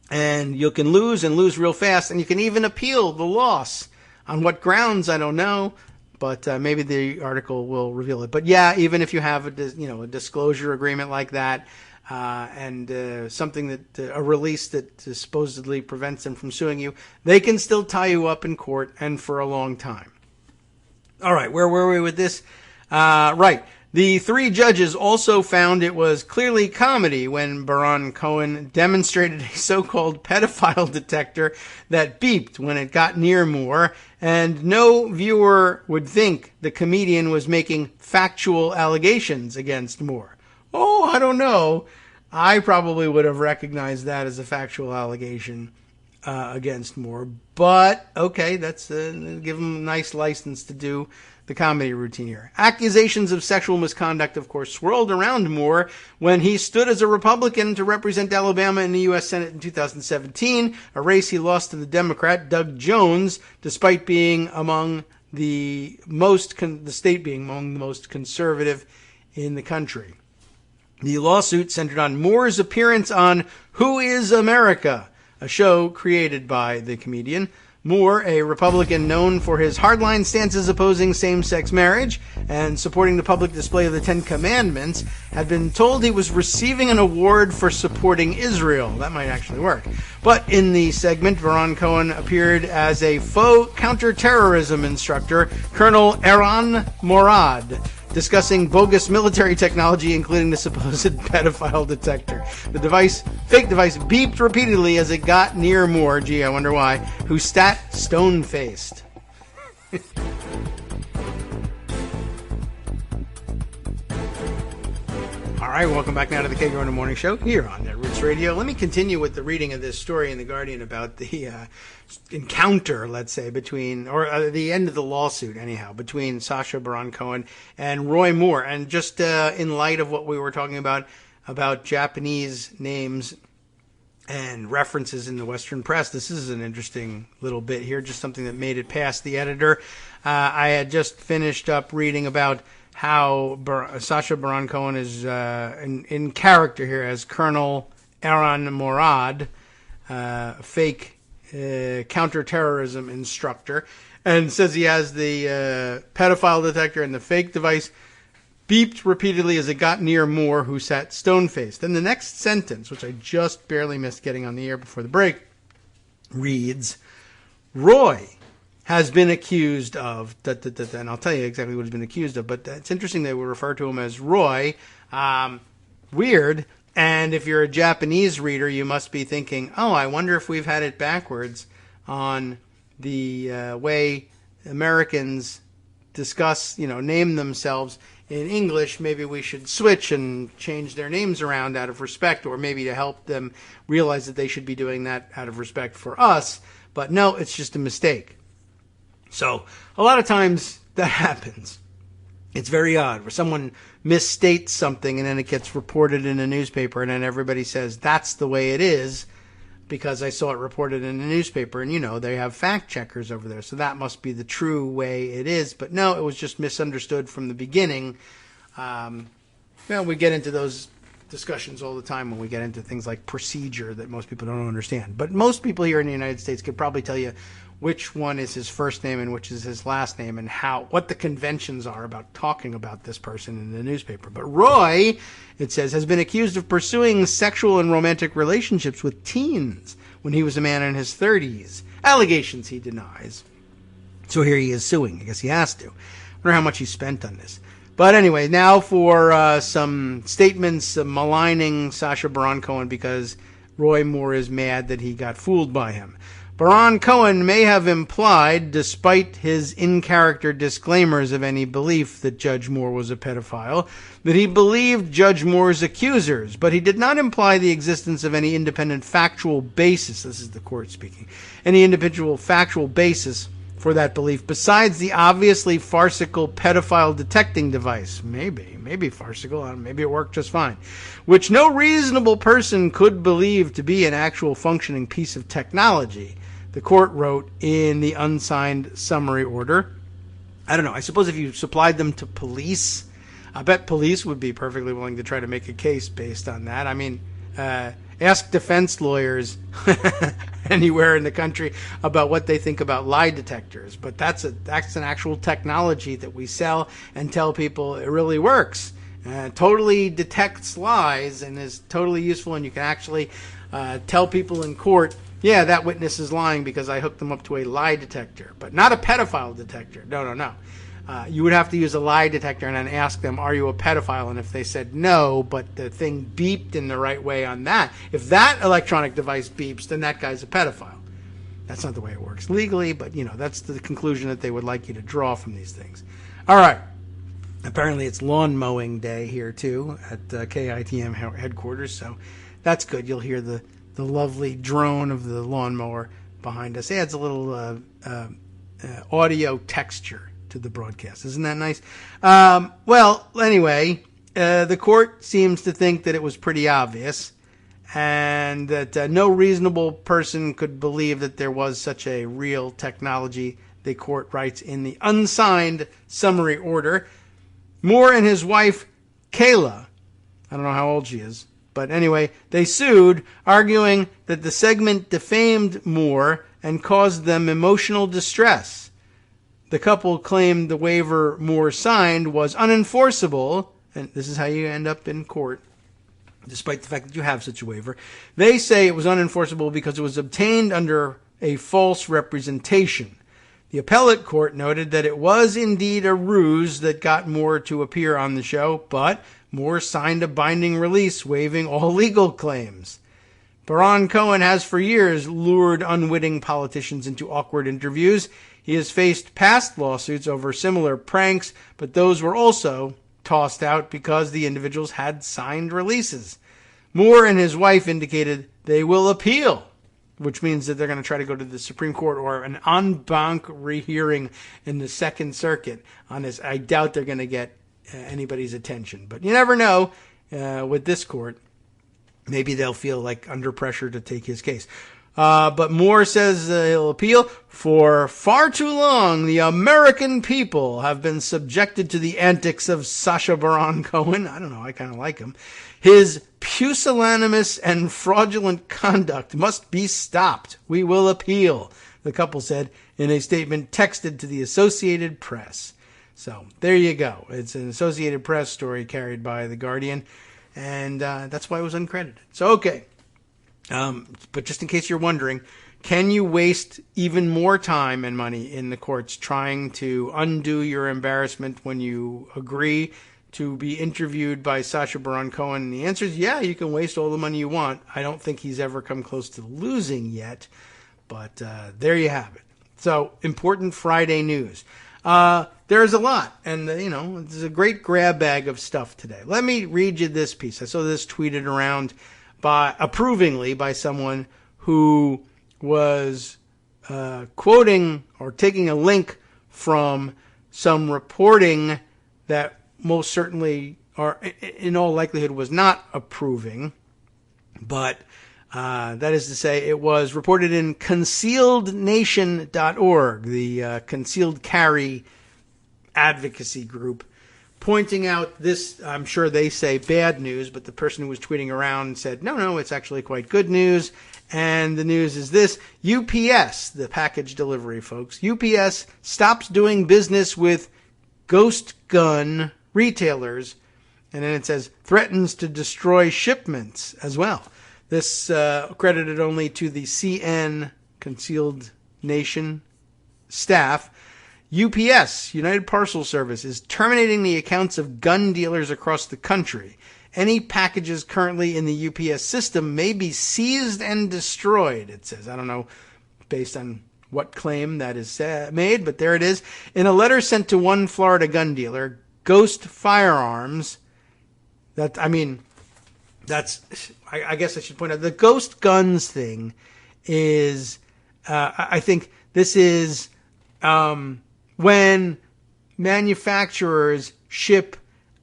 B: and you can lose and lose real fast, and you can even appeal the loss. On what grounds, I don't know, but maybe the article will reveal it. But yeah, even if you have a disclosure agreement like that, and something that a release that supposedly prevents them from suing you, they can still tie you up in court, and for a long time. All right, where were we with this? Right. The three judges also found it was clearly comedy when Baron Cohen demonstrated a so-called pedophile detector that beeped when it got near Moore, and no viewer would think the comedian was making factual allegations against Moore. Oh, I don't know. I probably would have recognized that as a factual allegation against Moore, but okay, that's give him a nice license to do the comedy routine here. Accusations of sexual misconduct, of course, swirled around Moore when he stood as a Republican to represent Alabama in the U.S. Senate in 2017, a race he lost to the Democrat Doug Jones, despite being among the state being among the most conservative in the country. The lawsuit centered on Moore's appearance on Who is America?, a show created by the comedian. Moore, a Republican known for his hardline stances opposing same-sex marriage and supporting the public display of the Ten Commandments, had been told he was receiving an award for supporting Israel. That might actually work. But in the segment, Baron Cohen appeared as a faux counterterrorism instructor, Colonel Eran Morad, discussing bogus military technology, including the supposed pedophile detector. The fake device, beeped repeatedly as it got near Moore, gee, I wonder why, who sat stone-faced. All right, welcome back now to the Kagro in the Morning Show here on Roots Radio. Let me continue with the reading of this story in The Guardian about the encounter, let's say, between, or the end of the lawsuit, anyhow, between Sasha Baron Cohen and Roy Moore. And just in light of what we were talking about Japanese names and references in the Western press, this is an interesting little bit here, just something that made it past the editor. I had just finished up reading about how Sasha Baron Cohen is in character here as Colonel Eran Morad, fake counterterrorism instructor, and says he has the pedophile detector, and the fake device beeped repeatedly as it got near Moore, who sat stone-faced. Then the next sentence, which I just barely missed getting on the air before the break, reads, Roy has been accused of, and I'll tell you exactly what he's been accused of, but it's interesting they would refer to him as Roy. Weird. And if you're a Japanese reader, you must be thinking, oh, I wonder if we've had it backwards on the way Americans discuss, name themselves in English. Maybe we should switch and change their names around out of respect, or maybe to help them realize that they should be doing that out of respect for us. But no, it's just a mistake. So a lot of times that happens. It's very odd where someone misstates something and then it gets reported in a newspaper, and then everybody says that's the way it is because I saw it reported in a newspaper, and they have fact checkers over there, so that must be the true way it is. But no, it was just misunderstood from the beginning. We get into those discussions all the time when we get into things like procedure that most people don't understand. But most people here in the United States could probably tell you which one is his first name and which is his last name, and what the conventions are about talking about this person in the newspaper. But Roy, it says, has been accused of pursuing sexual and romantic relationships with teens when he was a man in his 30s, allegations he denies. So here he is suing. I guess he has to. I wonder how much he spent on this. But anyway, now for some statements maligning Sasha Baron Cohen because Roy Moore is mad that he got fooled by him. Baron Cohen may have implied, despite his in-character disclaimers of any belief that Judge Moore was a pedophile, that he believed Judge Moore's accusers, but he did not imply the existence of any independent factual basis, this is the court speaking, any individual factual basis for that belief, besides the obviously farcical pedophile detecting device. Maybe farcical, maybe it worked just fine, which no reasonable person could believe to be an actual functioning piece of technology, the court wrote in the unsigned summary order. I don't know, I suppose if you supplied them to police, I bet police would be perfectly willing to try to make a case based on that. I mean, ask defense lawyers anywhere in the country about what they think about lie detectors. But that's an actual technology that we sell and tell people it really works. Totally detects lies and is totally useful, and you can actually tell people in court, yeah, that witness is lying because I hooked them up to a lie detector, but not a pedophile detector. No. You would have to use a lie detector and then ask them, are you a pedophile? And if they said no, but the thing beeped in the right way on that, if that electronic device beeps, then that guy's a pedophile. That's not the way it works legally, but, that's the conclusion that they would like you to draw from these things. All right. Apparently it's lawn mowing day here, too, at KITM headquarters, so that's good. You'll hear the lovely drone of the lawnmower behind us. It adds a little audio texture to the broadcast. Isn't that nice? Well, anyway, the court seems to think that it was pretty obvious and that no reasonable person could believe that there was such a real technology, the court writes in the unsigned summary order. Moore and his wife, Kayla, I don't know how old she is, but anyway, they sued, arguing that the segment defamed Moore and caused them emotional distress. The couple claimed the waiver Moore signed was unenforceable, and this is how you end up in court, despite the fact that you have such a waiver. They say it was unenforceable because it was obtained under a false representation. The appellate court noted that it was indeed a ruse that got Moore to appear on the show, but Moore signed a binding release waiving all legal claims. Baron Cohen has for years lured unwitting politicians into awkward interviews. He has faced past lawsuits over similar pranks, but those were also tossed out because the individuals had signed releases. Moore and his wife indicated they will appeal, which means that they're going to try to go to the Supreme Court or an en banc rehearing in the Second Circuit on this. I doubt they're going to get anybody's attention, but you never know with this court. Maybe they'll feel like under pressure to take his case. But Moore says he'll appeal. For far too long, the American people have been subjected to the antics of Sasha Baron Cohen. I don't know, I kind of like him. His pusillanimous and fraudulent conduct must be stopped. We will appeal, the couple said in a statement texted to the Associated Press. So there you go. It's an Associated Press story carried by The Guardian, and that's why it was uncredited. So, okay. But just in case you're wondering, can you waste even more time and money in the courts trying to undo your embarrassment when you agree to be interviewed by Sasha Baron Cohen? And the answer is, yeah, you can waste all the money you want. I don't think he's ever come close to losing yet, but there you have it. So, important Friday news. There's a lot, and, there's a great grab bag of stuff today. Let me read you this piece. I saw this tweeted around approvingly by someone who was quoting or taking a link from some reporting that most certainly, or in all likelihood, was not approving. But that is to say, it was reported in concealednation.org, the concealed carry advocacy group, pointing out this, I'm sure they say bad news, but the person who was tweeting around said, no, it's actually quite good news. And the news is this: UPS, the package delivery folks, UPS stops doing business with ghost gun retailers. And then it says threatens to destroy shipments as well. This credited only to the CN, Concealed nation staff. UPS, United Parcel Service, is terminating the accounts of gun dealers across the country. Any packages currently in the UPS system may be seized and destroyed, it says. I don't know based on what claim that is made, but there it is. In a letter sent to one Florida gun dealer, Ghost Firearms, I guess I should point out, the Ghost Guns thing is, I think this is when manufacturers ship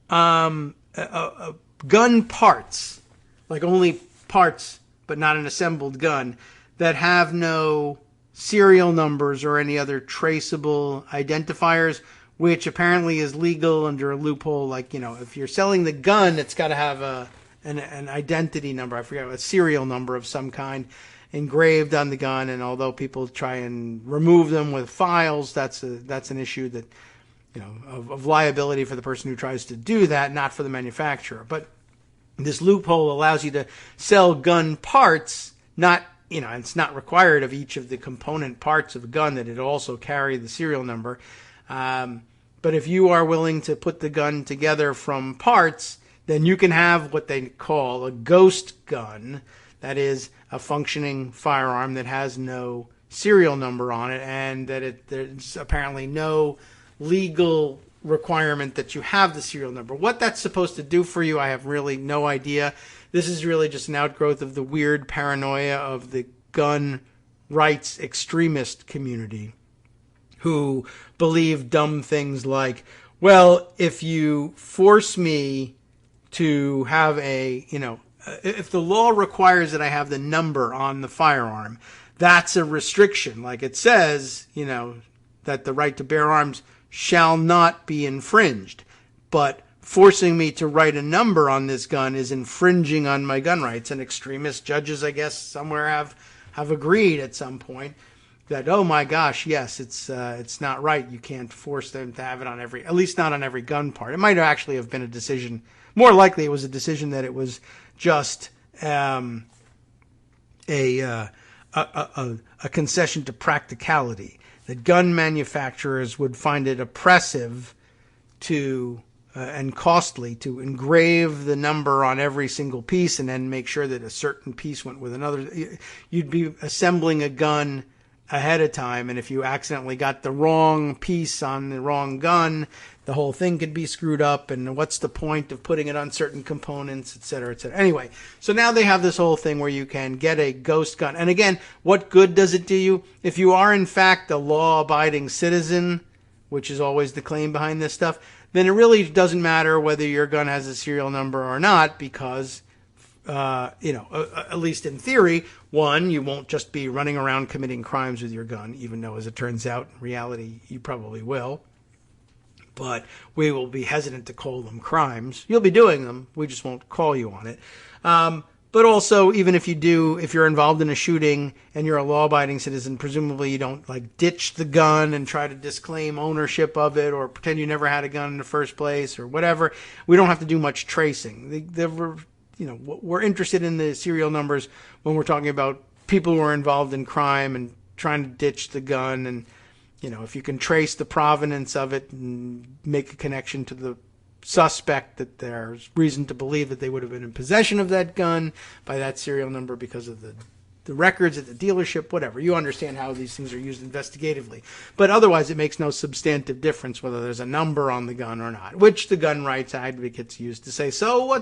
B: gun parts, like only parts, but not an assembled gun, that have no serial numbers or any other traceable identifiers, which apparently is legal under a loophole. Like, if you're selling the gun, it's got to have an identity number. I forget, a serial number of some kind engraved on the gun. And although people try and remove them with files, that's an issue that, of liability for the person who tries to do that, not for the manufacturer. But this loophole allows you to sell gun parts, it's not required of each of the component parts of a gun that it also carry the serial number. But if you are willing to put the gun together from parts, then you can have what they call a ghost gun. That is a functioning firearm that has no serial number on it, and that there's apparently no legal requirement that you have the serial number. What that's supposed to do for you, I have really no idea. This is really just an outgrowth of the weird paranoia of the gun rights extremist community, who believe dumb things like, well, if you force me to have if the law requires that I have the number on the firearm, that's a restriction. Like it says, that the right to bear arms shall not be infringed. But forcing me to write a number on this gun is infringing on my gun rights. And extremist judges, I guess, somewhere have agreed at some point that, oh my gosh, yes, it's not right. You can't force them to have it on at least not on every gun part. It might actually have been a decision. More likely, it was a decision that it was just a concession to practicality. That gun manufacturers would find it oppressive and costly to engrave the number on every single piece and then make sure that a certain piece went with another. You'd be assembling a gun ahead of time, and if you accidentally got the wrong piece on the wrong gun, the whole thing could be screwed up, and what's the point of putting it on certain components, et cetera, et cetera. Anyway, so now they have this whole thing where you can get a ghost gun. And again, what good does it do you? If you are, in fact, a law-abiding citizen, which is always the claim behind this stuff, then it really doesn't matter whether your gun has a serial number or not, because, at least in theory, one, you won't just be running around committing crimes with your gun, even though, as it turns out, in reality, you probably will. But we will be hesitant to call them crimes. You'll be doing them. We just won't call you on it. But also, even if you're involved in a shooting and you're a law-abiding citizen, presumably you don't ditch the gun and try to disclaim ownership of it or pretend you never had a gun in the first place or whatever. We don't have to do much tracing. We're interested in the serial numbers when we're talking about people who are involved in crime and trying to ditch the gun. And, if you can trace the provenance of it and make a connection to the suspect that there's reason to believe that they would have been in possession of that gun by that serial number because of the records at the dealership, whatever. You understand how these things are used investigatively. But otherwise, it makes no substantive difference whether there's a number on the gun or not, which the gun rights advocates use to say, so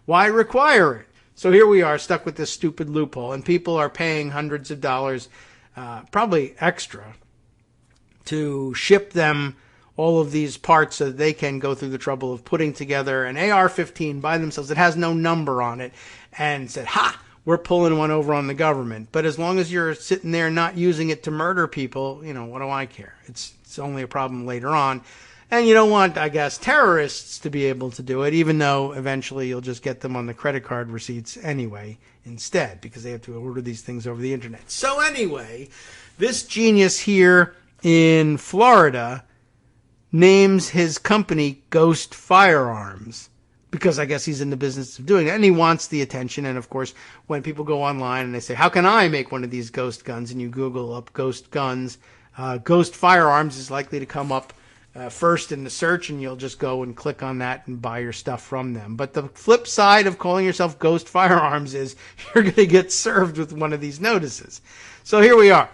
B: why require it? So here we are stuck with this stupid loophole, and people are paying hundreds of dollars, probably extra, to ship them all of these parts so that they can go through the trouble of putting together an AR-15 by themselves that has no number on it and said, ha, we're pulling one over on the government. But as long as you're sitting there not using it to murder people, what do I care? It's only a problem later on. And you don't want, I guess, terrorists to be able to do it, even though eventually you'll just get them on the credit card receipts anyway instead, because they have to order these things over the internet. So anyway, this genius here in Florida names his company Ghost Firearms. because I guess he's in the business of doing it, and he wants the attention. And of course, when people go online and they say, how can I make one of these ghost guns? And you Google up ghost guns, Ghost Firearms is likely to come up first in the search, and you'll just go and click on that and buy your stuff from them. But the flip side of calling yourself Ghost Firearms is you're going to get served with one of these notices. So here we are.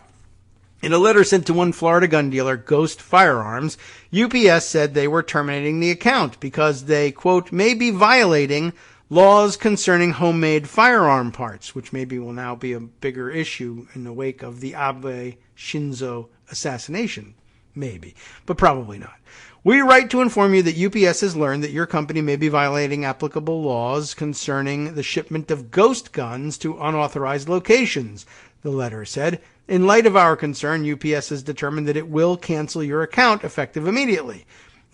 B: In a letter sent to one Florida gun dealer, Ghost Firearms, UPS said they were terminating the account because they, quote, may be violating laws concerning homemade firearm parts, which maybe will now be a bigger issue in the wake of the Abe Shinzo assassination. Maybe, but probably not. We write to inform you that UPS has learned that your company may be violating applicable laws concerning the shipment of ghost guns to unauthorized locations, the letter said. In light of our concern, UPS has determined that it will cancel your account effective immediately.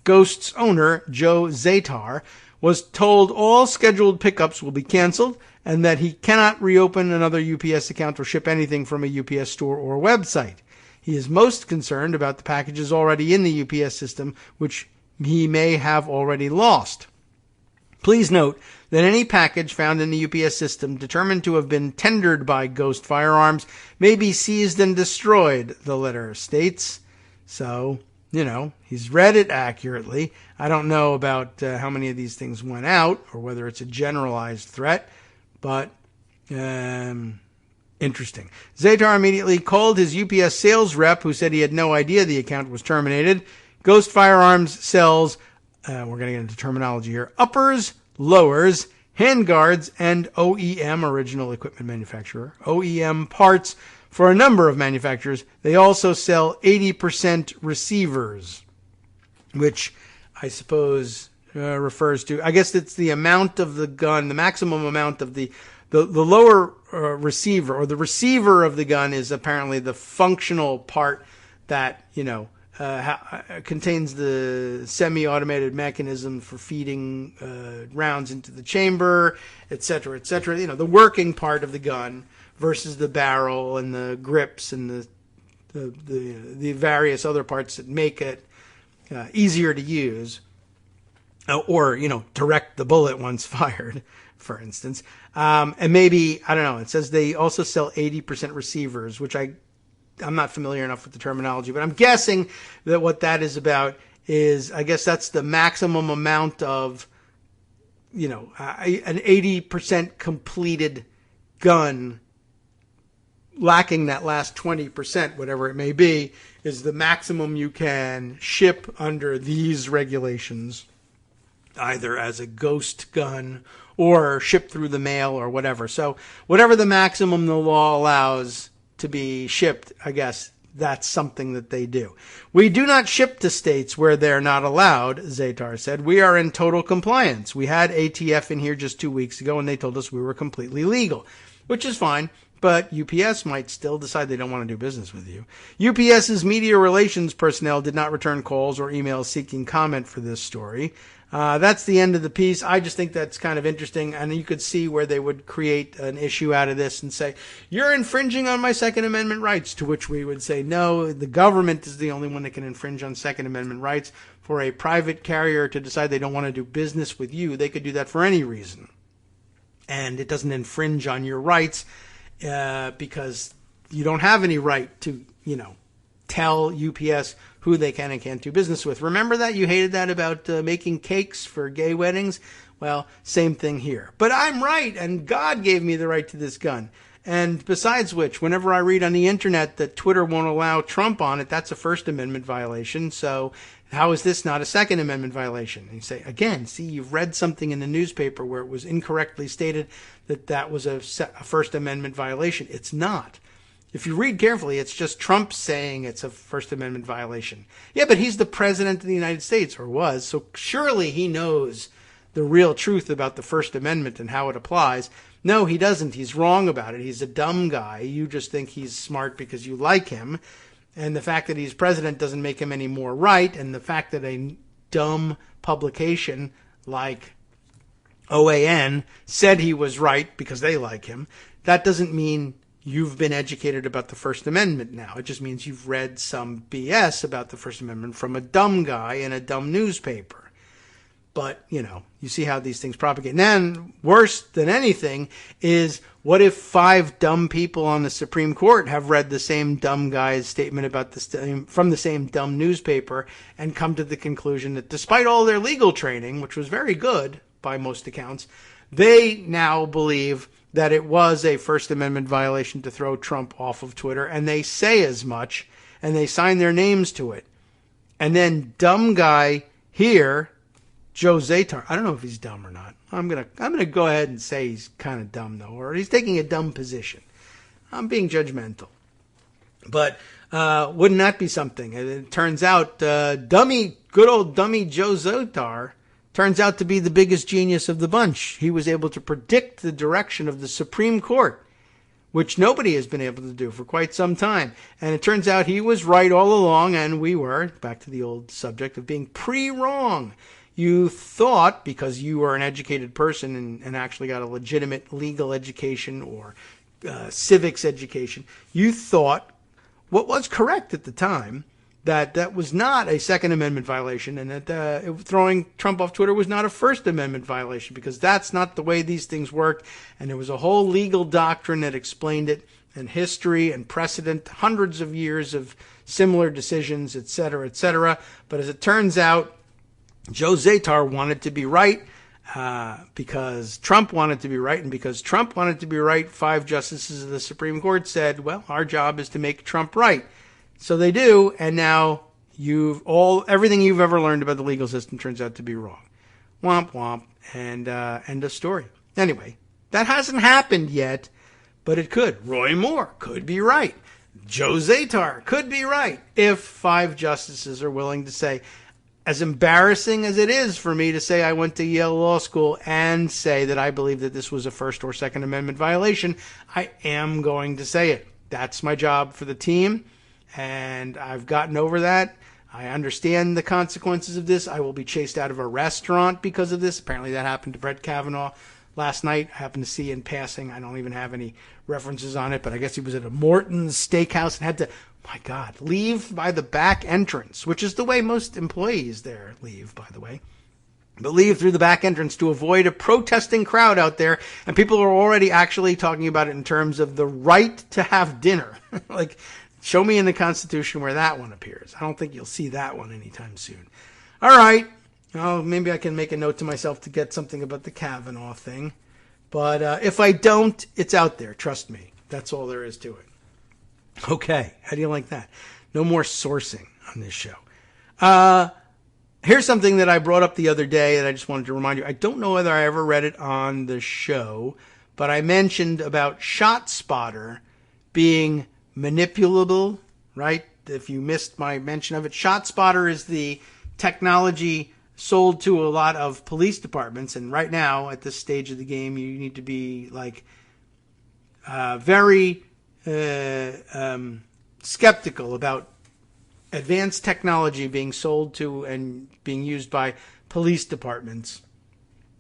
B: Ghost's owner, Joe Zatar, was told all scheduled pickups will be canceled and that he cannot reopen another UPS account or ship anything from a UPS store or website. He is most concerned about the packages already in the UPS system, which he may have already lost. Please note that any package found in the UPS system determined to have been tendered by Ghost Firearms may be seized and destroyed, the letter states. So, he's read it accurately. I don't know about how many of these things went out or whether it's a generalized threat, but interesting. Zatar immediately called his UPS sales rep, who said he had no idea the account was terminated. Ghost Firearms sells, we're going to get into terminology here, uppers, lowers, handguards, and OEM, original equipment manufacturer, OEM parts for a number of manufacturers. They also sell 80% receivers, which I suppose refers to, I guess it's the amount of the gun, the maximum amount of the lower receiver, or the receiver of the gun is apparently the functional part that, contains the semi-automated mechanism for feeding rounds into the chamber, etc., etc. The working part of the gun versus the barrel and the grips and the various other parts that make it easier to use, or direct the bullet once fired, for instance. And maybe, I don't know, it says they also sell 80% receivers, which I'm not familiar enough with the terminology, but I'm guessing that what that is about is, I guess that's the maximum amount of, an 80% completed gun, lacking that last 20%, whatever it may be, is the maximum you can ship under these regulations, either as a ghost gun or ship through the mail or whatever. So whatever the maximum the law allows to be shipped, I guess that's something that they do. We do not ship to states where they're not allowed, Zatar said. We are in total compliance. We had ATF in here just 2 weeks ago, and they told us we were completely legal, which is fine, but UPS might still decide they don't want to do business with you. UPS's media relations personnel did not return calls or emails seeking comment for this story. That's the end of the piece. I just think that's kind of interesting, and you could see where they would create an issue out of this and say, you're infringing on my Second Amendment rights, to which we would say, no, the government is the only one that can infringe on Second Amendment rights. For a private carrier to decide they don't want to do business with you, they could do that for any reason. And it doesn't infringe on your rights because you don't have any right to, tell UPS who they can and can't do business with. Remember that? You hated that about making cakes for gay weddings? Well, same thing here. But I'm right, and God gave me the right to this gun. And besides which, whenever I read on the internet that Twitter won't allow Trump on it, that's a First Amendment violation. So how is this not a Second Amendment violation? And you say, again, see, you've read something in the newspaper where it was incorrectly stated that that was a First Amendment violation. It's not. If you read carefully, it's just Trump saying it's a First Amendment violation. Yeah, but he's the president of the United States, or was, so surely he knows the real truth about the First Amendment and how it applies. No, he doesn't. He's wrong about it. He's a dumb guy. You just think he's smart because you like him. And the fact that he's president doesn't make him any more right. And the fact that a dumb publication like OAN said he was right because they like him, that doesn't mean you've been educated about the First Amendment now. It just means you've read some BS about the First Amendment from a dumb guy in a dumb newspaper. But, you see how these things propagate. And then, worse than anything is, what if 5 dumb people on the Supreme Court have read the same dumb guy's statement about from the same dumb newspaper and come to the conclusion that despite all their legal training, which was very good by most accounts, they now believe that it was a First Amendment violation to throw Trump off of Twitter, and they say as much, and they sign their names to it. And then dumb guy here, Joe Zatar, I don't know if he's dumb or not. I'm gonna go ahead and say he's kind of dumb, though, or he's taking a dumb position. I'm being judgmental. But wouldn't that be something? It turns out good old dummy Joe Zatar turns out to be the biggest genius of the bunch. He was able to predict the direction of the Supreme Court, which nobody has been able to do for quite some time. And it turns out he was right all along, and we were, back to the old subject of being wrong. You thought, because you were an educated person and actually got a legitimate legal education or civics education, you thought what was correct at the time, that was not a Second Amendment violation, and that throwing Trump off Twitter was not a First Amendment violation, because that's not the way these things worked. And there was a whole legal doctrine that explained it, and history and precedent, hundreds of years of similar decisions, et cetera, et cetera. But as it turns out, Joe Zatar wanted to be right because Trump wanted to be right, and because Trump wanted to be right, 5 justices of the Supreme Court said, well, our job is to make Trump right. So they do, and now everything you've ever learned about the legal system turns out to be wrong. Womp womp, and end of story. Anyway, that hasn't happened yet, but it could. Roy Moore could be right. Joe Zatar could be right if 5 justices are willing to say, as embarrassing as it is for me to say I went to Yale Law School and say that I believe that this was a First or Second Amendment violation, I am going to say it. That's my job for the team, and I've gotten over that. I understand the consequences of this. I will be chased out of a restaurant because of this. Apparently that happened to Brett Kavanaugh last night. I happened to see in passing. I don't even have any references on it, but I guess he was at a Morton's Steakhouse and had to, my God, leave by the back entrance, which is the way most employees there leave, by the way. But leave through the back entrance to avoid a protesting crowd out there. And people are already actually talking about it in terms of the right to have dinner. Like, show me in the Constitution where that one appears. I don't think you'll see that one anytime soon. All right. Well, maybe I can make a note to myself to get something about the Kavanaugh thing. But if I don't, it's out there. Trust me. That's all there is to it. Okay. How do you like that? No more sourcing on this show. Here's something that I brought up the other day that I just wanted to remind you. I don't know whether I ever read it on the show, but I mentioned about ShotSpotter being manipulable, right? If you missed my mention of it, ShotSpotter is the technology sold to a lot of police departments. And right now, at this stage of the game, you need to be like very skeptical about advanced technology being sold to and being used by police departments.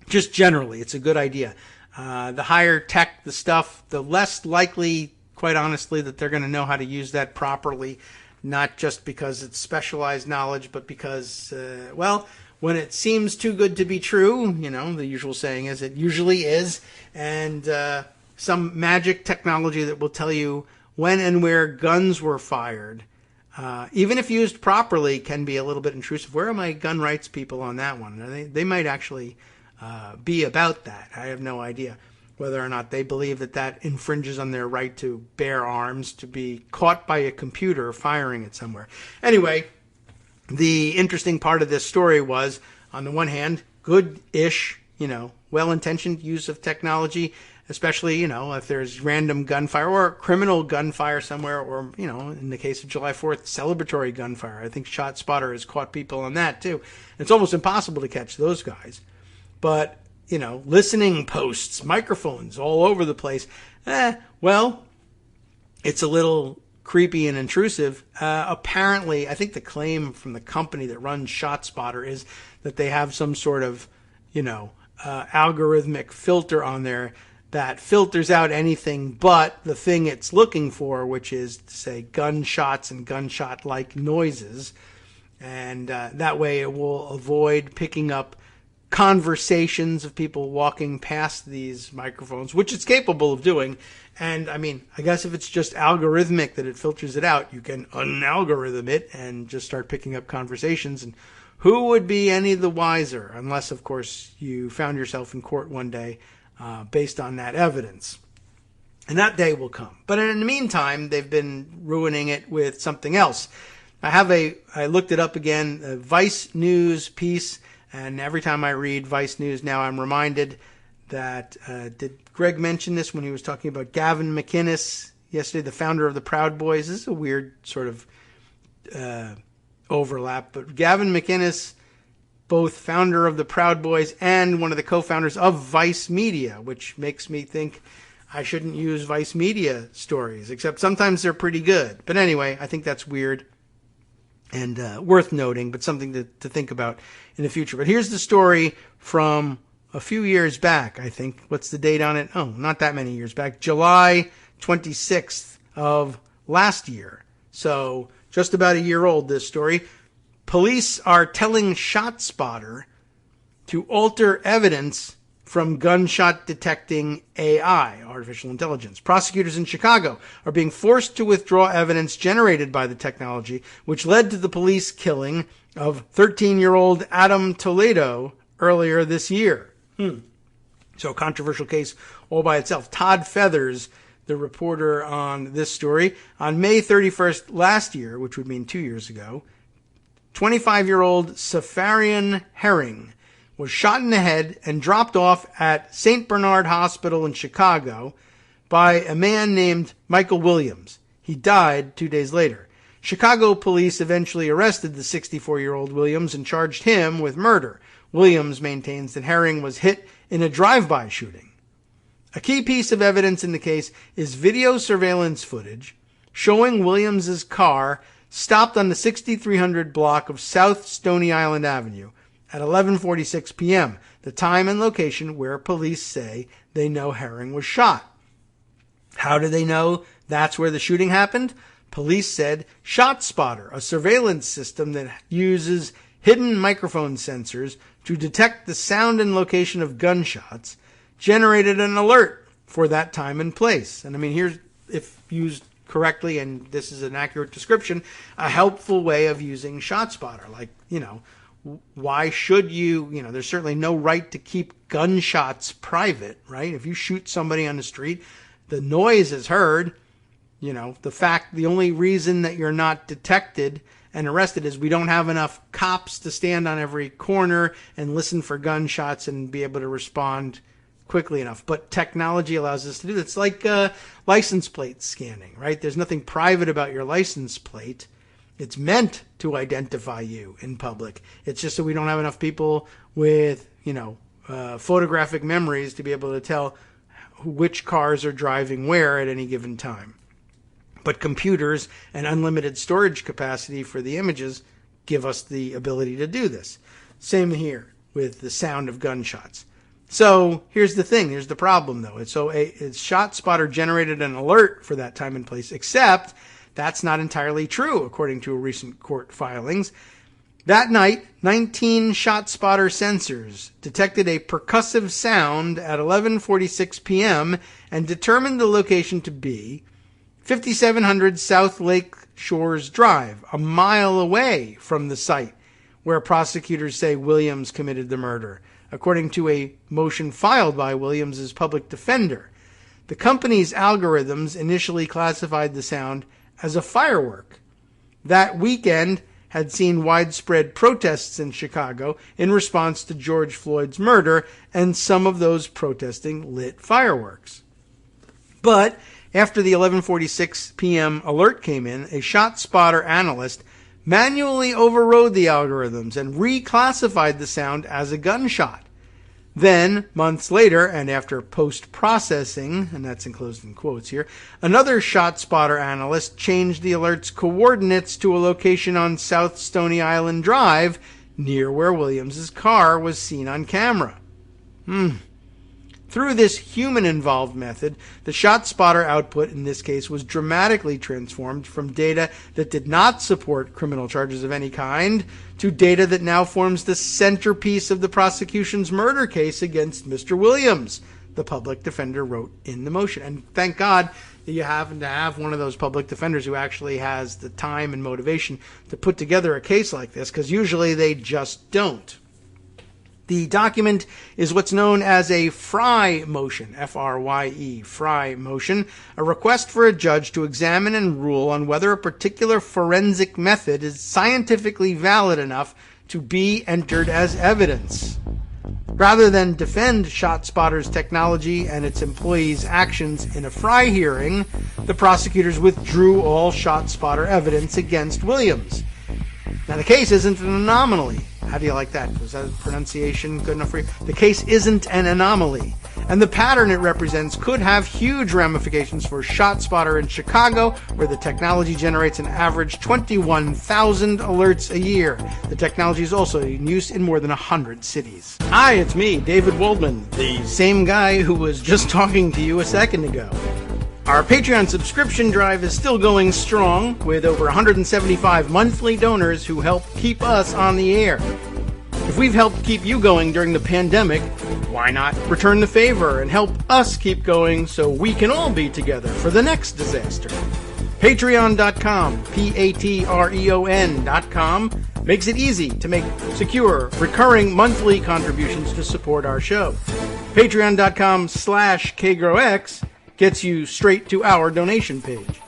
B: Just generally, it's a good idea. The higher tech the stuff, the less likely, quite honestly, that they're going to know how to use that properly, not just because it's specialized knowledge, but because, when it seems too good to be true, the usual saying is it usually is, and some magic technology that will tell you when and where guns were fired, even if used properly, can be a little bit intrusive. Where are my gun rights people on that one? They might actually be about that. I have no idea whether or not they believe that infringes on their right to bear arms, to be caught by a computer firing it somewhere. Anyway, the interesting part of this story was, on the one hand, good-ish, well-intentioned use of technology, especially, if there's random gunfire or criminal gunfire somewhere, or, in the case of July 4th, celebratory gunfire. I think ShotSpotter has caught people on that, too. It's almost impossible to catch those guys. But, listening posts, microphones all over the place, it's a little creepy and intrusive. Apparently, I think the claim from the company that runs ShotSpotter is that they have some sort of, algorithmic filter on there that filters out anything but the thing it's looking for, which is, say, gunshots and gunshot-like noises. And that way it will avoid picking up conversations of people walking past these microphones, which it's capable of doing. And I mean, I guess if it's just algorithmic that it filters it out, you can unalgorithm it and just start picking up conversations. And who would be any the wiser? Unless, of course, you found yourself in court one day based on that evidence. And that day will come. But in the meantime, they've been ruining it with something else. I looked it up again, a Vice News piece. And every time I read Vice News now, I'm reminded that, did Greg mention this when he was talking about Gavin McInnes yesterday, the founder of the Proud Boys? This is a weird sort of overlap. But Gavin McInnes, both founder of the Proud Boys and one of the co-founders of Vice Media, which makes me think I shouldn't use Vice Media stories, except sometimes they're pretty good. But anyway, I think that's weird and worth noting, but something to think about in the future. But here's the story from a few years back, I think. What's the date on it? Oh, not that many years back. July 26th of last year. So just about a year old, this story. Police are telling ShotSpotter to alter evidence from gunshot detecting AI, artificial intelligence. Prosecutors in Chicago are being forced to withdraw evidence generated by the technology, which led to the police killing of 13-year-old Adam Toledo earlier this year. So a controversial case all by itself. Todd Feathers, the reporter on this story, on May 31st last year, which would mean 2 years ago, 25-year-old Safarian Herring was shot in the head and dropped off at St. Bernard Hospital in Chicago by a man named Michael Williams. He died 2 days later. Chicago police eventually arrested the 64-year-old Williams and charged him with murder. Williams maintains that Herring was hit in a drive-by shooting. A key piece of evidence in the case is video surveillance footage showing Williams's car stopped on the 6300 block of South Stony Island Avenue at 11:46 p.m., the time and location where police say they know Herring was shot. How do they know that's where the shooting happened? Police said ShotSpotter, a surveillance system that uses hidden microphone sensors to detect the sound and location of gunshots, generated an alert for that time and place. And I mean, here's, if used correctly, and this is an accurate description, a helpful way of using ShotSpotter. Like, why should you, there's certainly no right to keep gunshots private, right? If you shoot somebody on the street, the noise is heard. The only reason that you're not detected and arrested is we don't have enough cops to stand on every corner and listen for gunshots and be able to respond quickly enough. But technology allows us to do that. It's like license plate scanning, right? There's nothing private about your license plate. It's meant to identify you in public. It's just that we don't have enough people with, photographic memories to be able to tell which cars are driving where at any given time. But computers and unlimited storage capacity for the images give us the ability to do this. Same here with the sound of gunshots. So here's the thing. Here's the problem, though. It's ShotSpotter generated an alert for that time and place, except that's not entirely true, according to a recent court filings. That night, 19 ShotSpotter sensors detected a percussive sound at 11:46 p.m. and determined the location to be 5700 South Lake Shores Drive, a mile away from the site where prosecutors say Williams committed the murder, according to a motion filed by Williams' public defender. The company's algorithms initially classified the sound as a firework. That weekend had seen widespread protests in Chicago in response to George Floyd's murder, and some of those protesting lit fireworks. But after the 11:46 p.m. alert came in, a ShotSpotter analyst manually overrode the algorithms and reclassified the sound as a gunshot. Then, months later, and after post-processing, and that's enclosed in quotes here, another ShotSpotter analyst changed the alert's coordinates to a location on South Stony Island Drive, near where Williams's car was seen on camera. 3 Through this human-involved method, the shot spotter output in this case was dramatically transformed from data that did not support criminal charges of any kind to data that now forms the centerpiece of the prosecution's murder case against Mr. Williams, the public defender wrote in the motion. And thank God that you happen to have one of those public defenders who actually has the time and motivation to put together a case like this, because usually they just don't. The document is what's known as a Frye motion, F-R-Y-E, Frye motion, a request for a judge to examine and rule on whether a particular forensic method is scientifically valid enough to be entered as evidence. Rather than defend ShotSpotter's technology and its employees' actions in a Frye hearing, the prosecutors withdrew all ShotSpotter evidence against Williams. Now, the case isn't an anomaly. How do you like that? Was that pronunciation good enough for you? The case isn't an anomaly. And the pattern it represents could have huge ramifications for ShotSpotter in Chicago, where the technology generates an average 21,000 alerts a year. The technology is also in use in more than 100 cities. Hi, it's me, David Waldman, the same guy who was just talking to you a second ago. Our Patreon subscription drive is still going strong, with over 175 monthly donors who help keep us on the air. If we've helped keep you going during the pandemic, why not return the favor and help us keep going so we can all be together for the next disaster? Patreon.com, Patreon.com, makes it easy to make secure, recurring monthly contributions to support our show. Patreon.com/KagroX gets you straight to our donation page.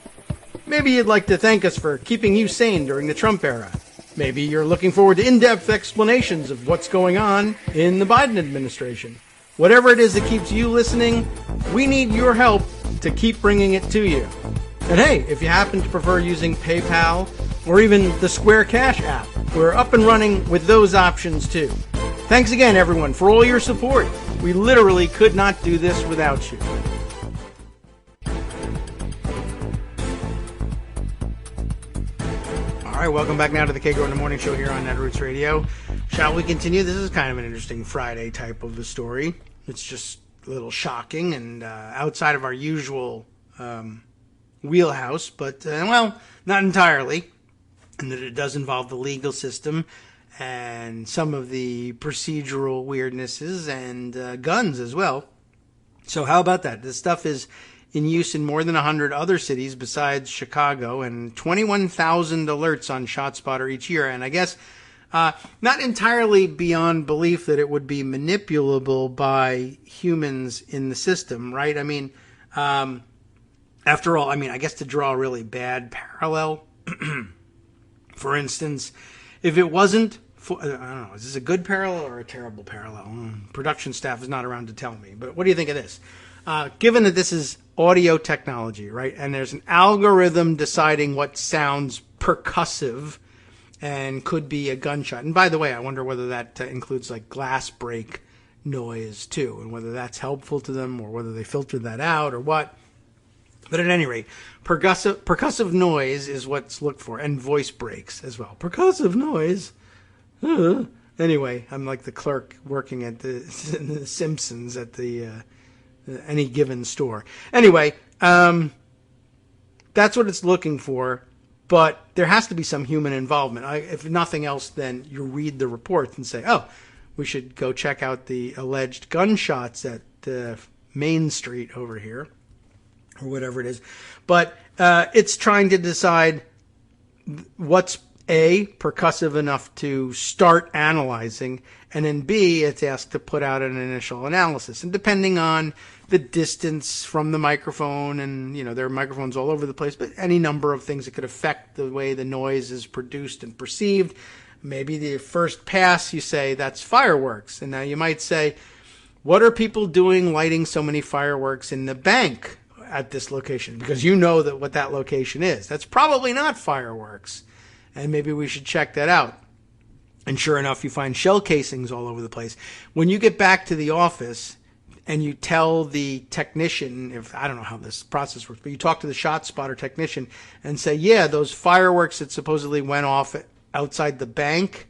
B: Maybe you'd like to thank us for keeping you sane during the Trump era. Maybe you're looking forward to in-depth explanations of what's going on in the Biden administration. Whatever it is that keeps you listening, we need your help to keep bringing it to you. And hey, if you happen to prefer using PayPal or even the Square Cash app, we're up and running with those options too. Thanks again, everyone, for all your support. We literally could not do this without you. All right, welcome back now to the Kagro in the Morning Show here on Netroots Radio. Shall we continue? This is kind of an interesting Friday type of a story. It's just a little shocking and outside of our usual wheelhouse, but, well, not entirely, in that it does involve the legal system and some of the procedural weirdnesses and guns as well. So how about that? This stuff is in use in more than 100 other cities besides Chicago, and 21,000 alerts on ShotSpotter each year. And I guess not entirely beyond belief that it would be manipulable by humans in the system, right? I mean, after all, I guess to draw a really bad parallel, for instance, if it wasn't, I don't know, is this a good parallel or a terrible parallel? Production staff is not around to tell me, but what do you think of this? Given that this is audio technology, right, and there's an algorithm deciding what sounds percussive and could be a gunshot. And by the way, I wonder whether that includes like glass break noise too, and whether that's helpful to them or whether they filter that out or what. But at any rate, percussive noise is what's looked for, and voice breaks as well. Percussive noise. Anyway, I'm like the clerk working at the Simpsons at the any given store. Anyway, that's what it's looking for, but there has to be some human involvement. If nothing else, then you read the reports and say, oh, we should go check out the alleged gunshots at Main Street over here, or whatever it is. But it's trying to decide what's A, percussive enough to start analyzing, and then B, it's asked to put out an initial analysis. And depending on the distance from the microphone, and, you know, there are microphones all over the place, but any number of things that could affect the way the noise is produced and perceived. Maybe the first pass you say that's fireworks. And now you might say, what are people doing lighting so many fireworks in the bank at this location? Because you know that what that location is. That's probably not fireworks. And maybe we should check that out. And sure enough, you find shell casings all over the place. When you get back to the office and you tell the technician, if I don't know how this process works, but you talk to the ShotSpotter technician and say, yeah, those fireworks that supposedly went off outside the bank,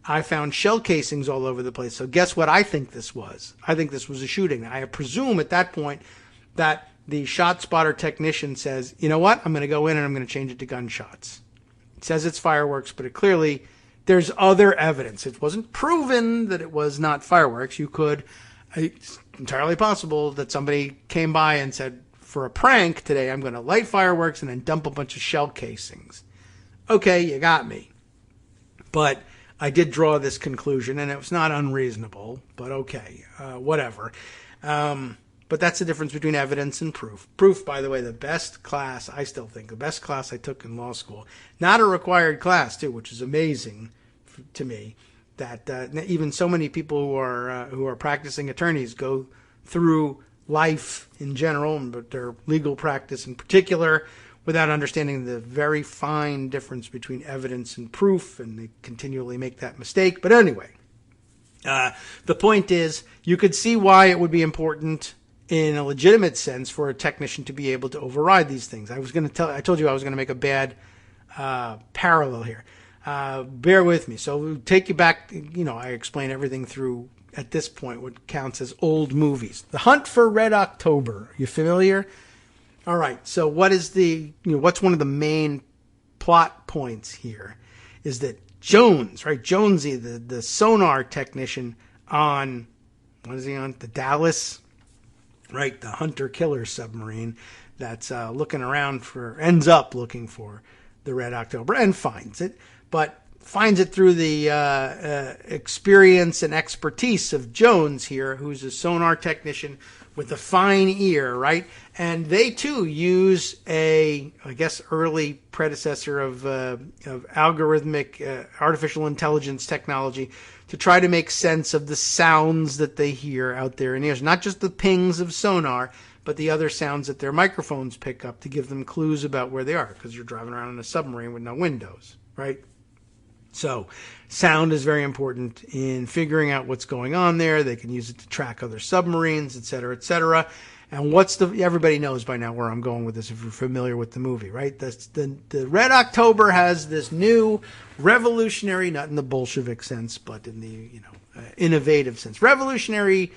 B: I found shell casings all over the place. So guess what I think this was? I think this was a shooting. I presume at that point that the shot spotter technician says, you know what? I'm going to go in and I'm going to change it to gunshots. It says it's fireworks, but there's other evidence. It wasn't proven that it was not fireworks. It's entirely possible that somebody came by and said, for a prank today, I'm going to light fireworks and then dump a bunch of shell casings. Okay, you got me. But I did draw this conclusion, and it was not unreasonable, but okay, whatever. But that's the difference between evidence and proof. Proof, by the way, I still think the best class I took in law school. Not a required class, too, which is amazing to me, that even so many people who are practicing attorneys go through life in general, but their legal practice in particular, without understanding the very fine difference between evidence and proof, and they continually make that mistake. But anyway, the point is, you could see why it would be important in a legitimate sense for a technician to be able to override these things. I told you I was going to make a bad parallel here. Bear with me. So we'll take you back. I explain everything through, at this point, what counts as old movies. The Hunt for Red October. You familiar? All right. So what's one of the main plot points here is that Jones, right? Jonesy, the sonar technician on, what is he on? The Dallas, right? The hunter-killer submarine that's ends up looking for the Red October and finds it, but finds it through the experience and expertise of Jones here, who's a sonar technician with a fine ear, right? And they too use early predecessor of algorithmic artificial intelligence technology to try to make sense of the sounds that they hear out there in the ocean. Not just the pings of sonar, but the other sounds that their microphones pick up to give them clues about where they are, because you're driving around in a submarine with no windows, right? So sound is very important in figuring out what's going on there. They can use it to track other submarines, et cetera, et cetera. And everybody knows by now where I'm going with this if you're familiar with the movie, right? The Red October has this new revolutionary, not in the Bolshevik sense, but in the innovative sense, revolutionary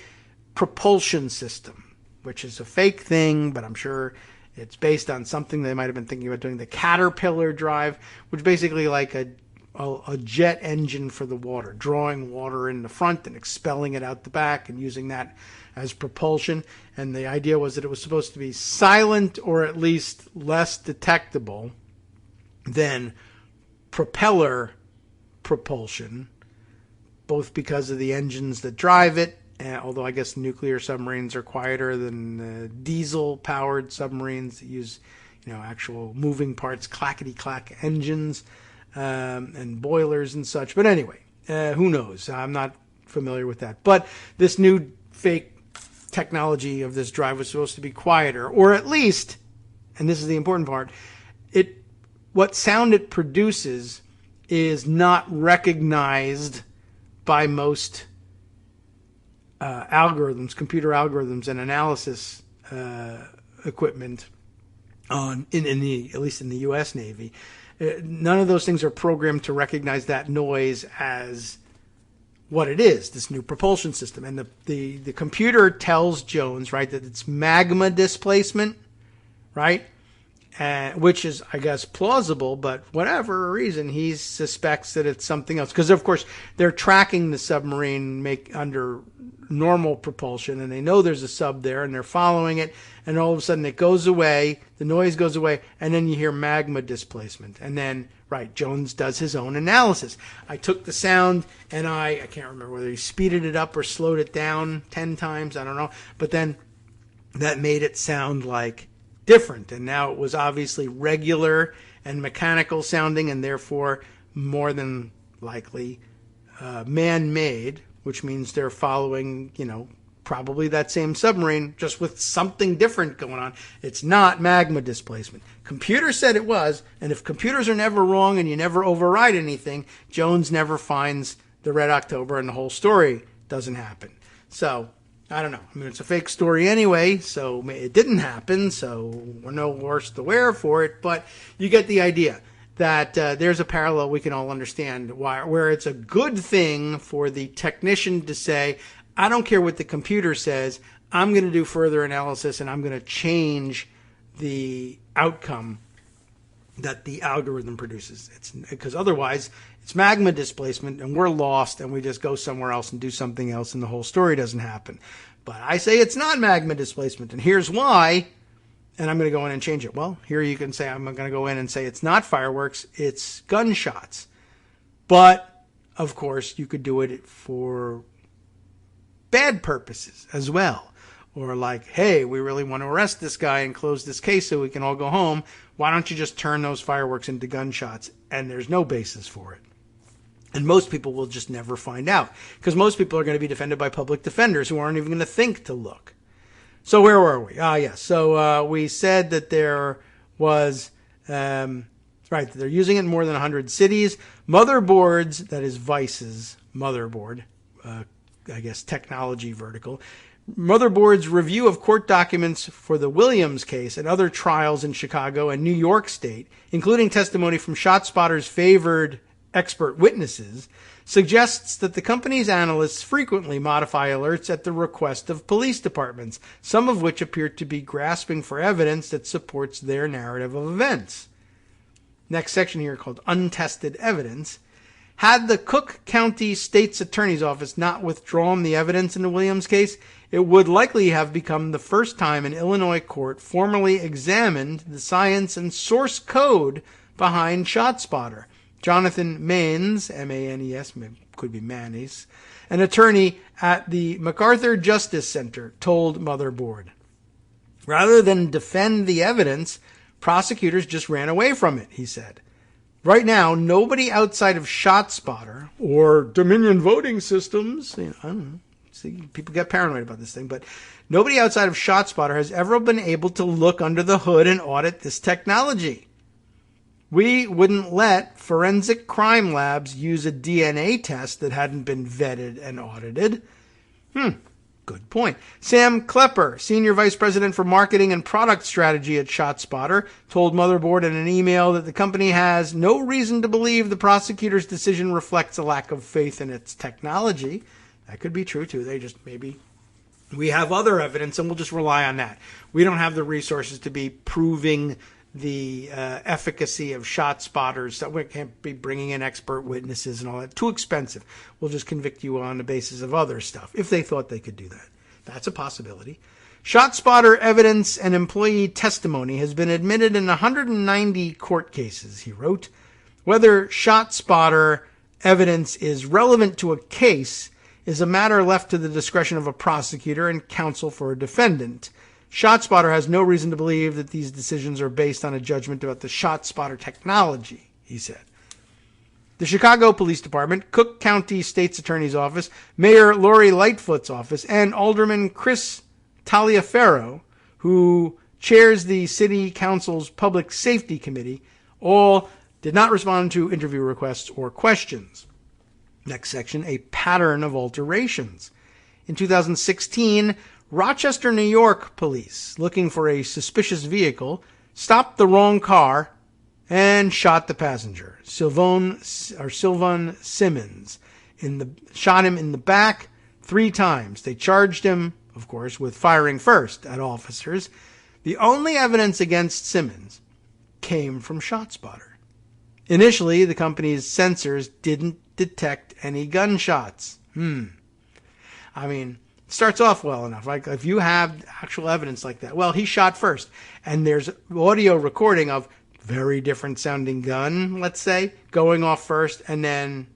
B: propulsion system, which is a fake thing, but I'm sure it's based on something they might have been thinking about doing. The Caterpillar drive, which is basically like a jet engine for the water, drawing water in the front and expelling it out the back and using that as propulsion. And the idea was that it was supposed to be silent, or at least less detectable than propeller propulsion, both because of the engines that drive it, although I guess nuclear submarines are quieter than diesel-powered submarines that use actual moving parts, clackety-clack engines, and boilers and such. But anyway, who knows? I'm not familiar with that. But this new fake technology of this drive was supposed to be quieter, or at least, and this is the important part, what sound it produces is not recognized by most computer algorithms and analysis equipment at least in the U.S. Navy. None of those things are programmed to recognize that noise as what it is, this new propulsion system. And the computer tells Jones, right, that it's magma displacement, right? Which is, I guess, plausible, but whatever reason, he suspects that it's something else. Because, of course, they're tracking the submarine under normal propulsion, and they know there's a sub there, and they're following it, and all of a sudden it goes away, the noise goes away, and then you hear magma displacement. And then, right, Jones does his own analysis. I took the sound, and I can't remember whether he speeded it up or slowed it down 10 times, I don't know, but then that made it sound like different, and now it was obviously regular and mechanical sounding, and therefore more than likely man-made, which means they're following, probably that same submarine, just with something different going on. It's not magma displacement. Computer said it was, and if computers are never wrong and you never override anything, Jones never finds the Red October, and the whole story doesn't happen. So I don't know. I mean, it's a fake story anyway, so it didn't happen, so we're no worse the wear for it, but you get the idea. that there's a parallel we can all understand where it's a good thing for the technician to say, I don't care what the computer says, I'm going to do further analysis and I'm going to change the outcome that the algorithm produces. It's because otherwise it's magma displacement and we're lost and we just go somewhere else and do something else and the whole story doesn't happen. But I say it's not magma displacement, and here's why, and I'm going to go in and change it. Well, here you can say I'm going to go in and say it's not fireworks, it's gunshots. But, of course, you could do it for bad purposes as well. Or like, hey, we really want to arrest this guy and close this case so we can all go home. Why don't you just turn those fireworks into gunshots? And there's no basis for it. And most people will just never find out. Because most people are going to be defended by public defenders who aren't even going to think to look. So where were we? Yes. So we said that there was, they're using it in more than 100 cities. Motherboards, that is Vice's motherboard, technology vertical. Motherboard's review of court documents for the Williams case and other trials in Chicago and New York State, including testimony from ShotSpotter's favored expert witnesses, suggests that the company's analysts frequently modify alerts at the request of police departments, some of which appear to be grasping for evidence that supports their narrative of events. Next section here called Untested Evidence. Had the Cook County State's Attorney's Office not withdrawn the evidence in the Williams case, it would likely have become the first time an Illinois court formally examined the science and source code behind ShotSpotter. Jonathan Manes, M-A-N-E-S, could be Manes, an attorney at the MacArthur Justice Center, told Motherboard. Rather than defend the evidence, prosecutors just ran away from it, he said. Right now, nobody outside of ShotSpotter or Dominion voting systems, I don't know, see, people get paranoid about this thing, but nobody outside of ShotSpotter has ever been able to look under the hood and audit this technology. We wouldn't let forensic crime labs use a DNA test that hadn't been vetted and audited. Good point. Sam Klepper, Senior Vice President for Marketing and Product Strategy at ShotSpotter, told Motherboard in an email that the company has no reason to believe the prosecutor's decision reflects a lack of faith in its technology. That could be true, too. They just maybe we have other evidence and we'll just rely on that. We don't have the resources to be proving the efficacy of ShotSpotters, so we can't be bringing in expert witnesses and all that. Too expensive. We'll just convict you on the basis of other stuff, if they thought they could do that. That's a possibility. ShotSpotter evidence and employee testimony has been admitted in 190 court cases, he wrote. Whether ShotSpotter evidence is relevant to a case is a matter left to the discretion of a prosecutor and counsel for a defendant. ShotSpotter has no reason to believe that these decisions are based on a judgment about the ShotSpotter technology, he said. The Chicago Police Department, Cook County State's Attorney's Office, Mayor Lori Lightfoot's office, and Alderman Chris Taliaferro, who chairs the City Council's Public Safety Committee, all did not respond to interview requests or questions. Next section, a pattern of alterations. In 2016, Rochester, New York police, looking for a suspicious vehicle, stopped the wrong car and shot the passenger, Sylvan Simmons. Shot him in the back 3 times. They charged him, of course, with firing first at officers. The only evidence against Simmons came from ShotSpotter. Initially, the company's sensors didn't detect any gunshots. Starts off well enough. Like if you have actual evidence like that, well, he shot first, and there's audio recording of very different sounding gun, let's say, going off first, and then,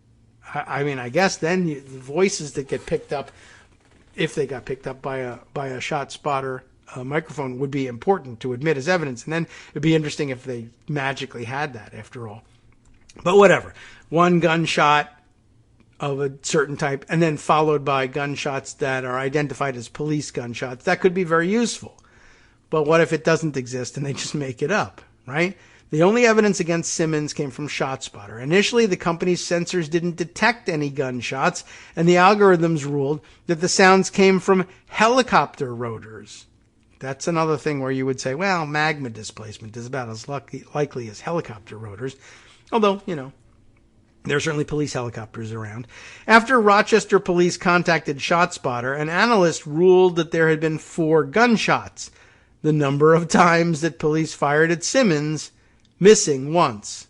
B: I guess then the voices that get picked up, if they got picked up by a ShotSpotter microphone, would be important to admit as evidence, and then it'd be interesting if they magically had that after all. But whatever, one gunshot of a certain type, and then followed by gunshots that are identified as police gunshots. That could be very useful. But what if it doesn't exist and they just make it up, right? The only evidence against Simmons came from ShotSpotter. Initially, the company's sensors didn't detect any gunshots, and the algorithms ruled that the sounds came from helicopter rotors. That's another thing where you would say, well, magma displacement is about as likely as helicopter rotors. Although, there are certainly police helicopters around. After Rochester police contacted ShotSpotter, an analyst ruled that there had been 4 gunshots, the number of times that police fired at Simmons, missing once.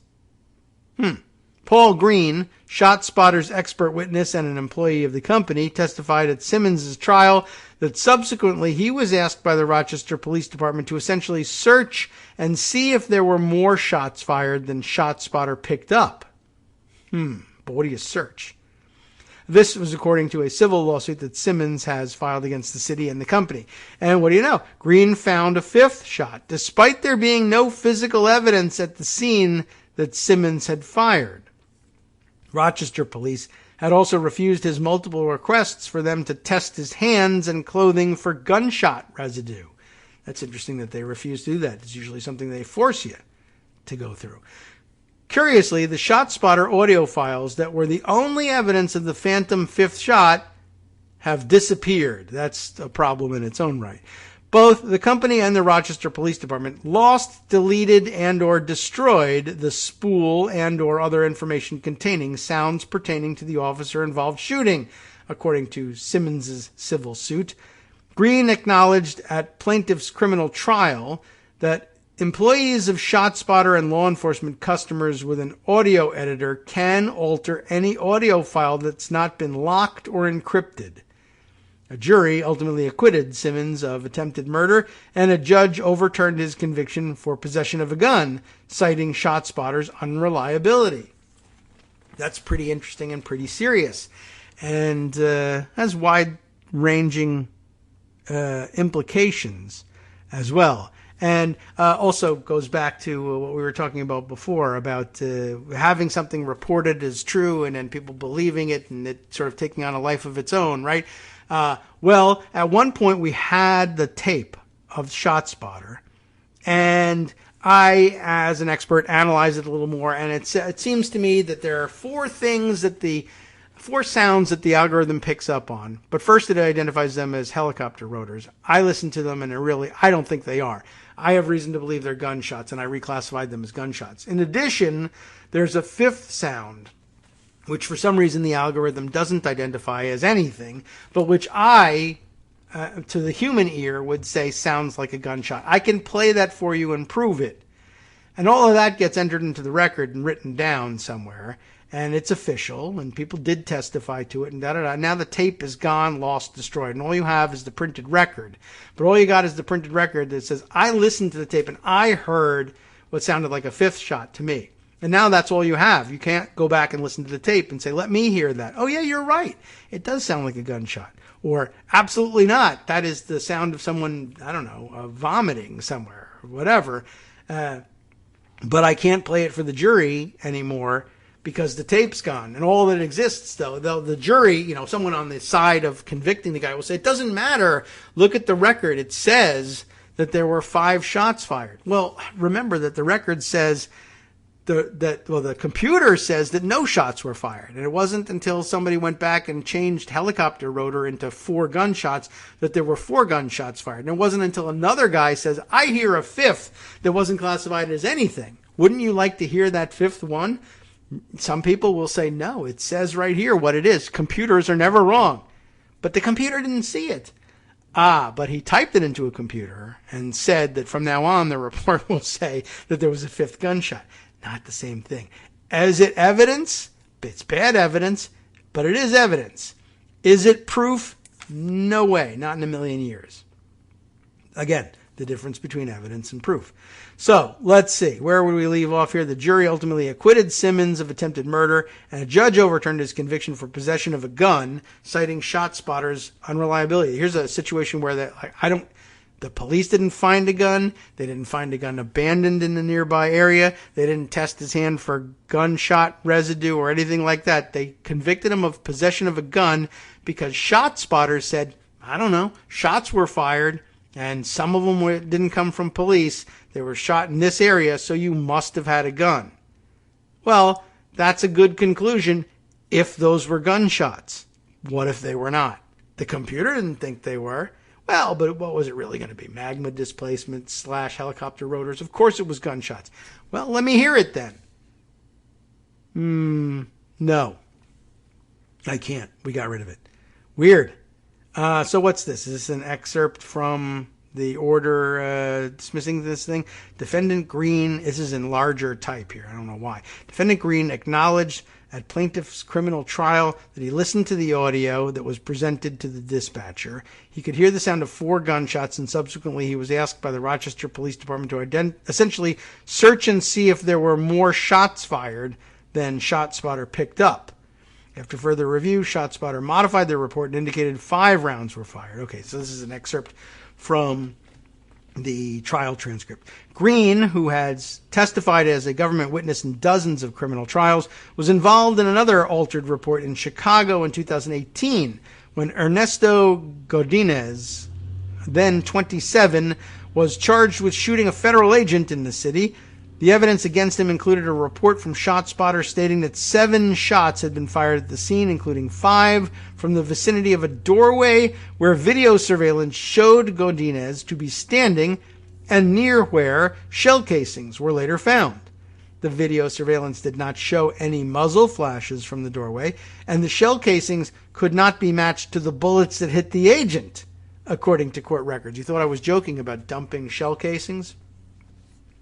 B: Paul Green, ShotSpotter's expert witness and an employee of the company, testified at Simmons' trial that subsequently he was asked by the Rochester Police Department to essentially search and see if there were more shots fired than ShotSpotter picked up. But what do you search? This was according to a civil lawsuit that Simmons has filed against the city and the company. And what do you know? Green found a 5th shot, despite there being no physical evidence at the scene that Simmons had fired. Rochester police had also refused his multiple requests for them to test his hands and clothing for gunshot residue. That's interesting that they refused to do that. It's usually something they force you to go through. Curiously, the ShotSpotter audio files that were the only evidence of the phantom 5th shot have disappeared. That's a problem in its own right. Both the company and the Rochester Police Department lost, deleted, and or destroyed the spool and or other information containing sounds pertaining to the officer-involved shooting, according to Simmons' civil suit. Green acknowledged at plaintiff's criminal trial that employees of ShotSpotter and law enforcement customers with an audio editor can alter any audio file that's not been locked or encrypted. A jury ultimately acquitted Simmons of attempted murder, and a judge overturned his conviction for possession of a gun, citing ShotSpotter's unreliability. That's pretty interesting and pretty serious, and has wide-ranging implications as well. And also goes back to what we were talking about before, about having something reported as true and then people believing it and it sort of taking on a life of its own, right? Well, at one point we had the tape of ShotSpotter, and I, as an expert, analyzed it a little more, and it seems to me that there are 4 sounds that the algorithm picks up on. But first, it identifies them as helicopter rotors. I listened to them, and I don't think they are. I have reason to believe they're gunshots, and I reclassified them as gunshots. In addition, there's a 5th sound, which for some reason the algorithm doesn't identify as anything, but which I, to the human ear, would say sounds like a gunshot. I can play that for you and prove it. And all of that gets entered into the record and written down somewhere, and it's official, and people did testify to it, and da-da-da. Now the tape is gone, lost, destroyed, and all you have is the printed record. But all you got is the printed record that says, I listened to the tape, and I heard what sounded like a 5th shot to me. And now that's all you have. You can't go back and listen to the tape and say, let me hear that. Oh, yeah, you're right. It does sound like a gunshot. Or, absolutely not. That is the sound of someone, vomiting somewhere or whatever. But I can't play it for the jury anymore because the tape's gone. And all that exists, though, the jury, someone on the side of convicting the guy will say, it doesn't matter. Look at the record. It says that there were 5 shots fired. Well, remember that the record says the computer says that no shots were fired. And it wasn't until somebody went back and changed helicopter rotor into 4 gunshots that there were 4 gunshots fired. And it wasn't until another guy says, I hear a 5th that wasn't classified as anything. Wouldn't you like to hear that 5th one? Some people will say, no, it says right here what it is. Computers are never wrong. But the computer didn't see it. But he typed it into a computer and said that from now on the report will say that there was a 5th gunshot. Not the same thing. Is it evidence? It's bad evidence, but it is evidence. Is it proof? No way. Not in a million years. Again, the difference between evidence and proof. So, let's see. Where would we leave off here? The jury ultimately acquitted Simmons of attempted murder, and a judge overturned his conviction for possession of a gun, citing ShotSpotter's unreliability. Here's a situation where the police didn't find a gun. They didn't find a gun abandoned in the nearby area. They didn't test his hand for gunshot residue or anything like that. They convicted him of possession of a gun because ShotSpotter said, shots were fired, and some of them didn't come from police. They were shot in this area, so you must have had a gun. Well, that's a good conclusion if those were gunshots. What if they were not? The computer didn't think they were. Well, but what was it really going to be? Magma displacement / helicopter rotors? Of course it was gunshots. Well, let me hear it then. No. I can't. We got rid of it. Weird. So what's this? Is this an excerpt from the order dismissing this thing? Defendant Green, this is in larger type here. I don't know why. Defendant Green acknowledged at plaintiff's criminal trial that he listened to the audio that was presented to the dispatcher. He could hear the sound of 4 gunshots, and subsequently he was asked by the Rochester Police Department to essentially search and see if there were more shots fired than ShotSpotter picked up. After further review, ShotSpotter modified their report and indicated 5 rounds were fired. Okay, so this is an excerpt from the trial transcript. Green, who has testified as a government witness in dozens of criminal trials, was involved in another altered report in Chicago in 2018 when Ernesto Godinez, then 27, was charged with shooting a federal agent in the city. The evidence against him included a report from ShotSpotter stating that 7 shots had been fired at the scene, including 5 from the vicinity of a doorway where video surveillance showed Godinez to be standing and near where shell casings were later found. The video surveillance did not show any muzzle flashes from the doorway, and the shell casings could not be matched to the bullets that hit the agent, according to court records. You thought I was joking about dumping shell casings?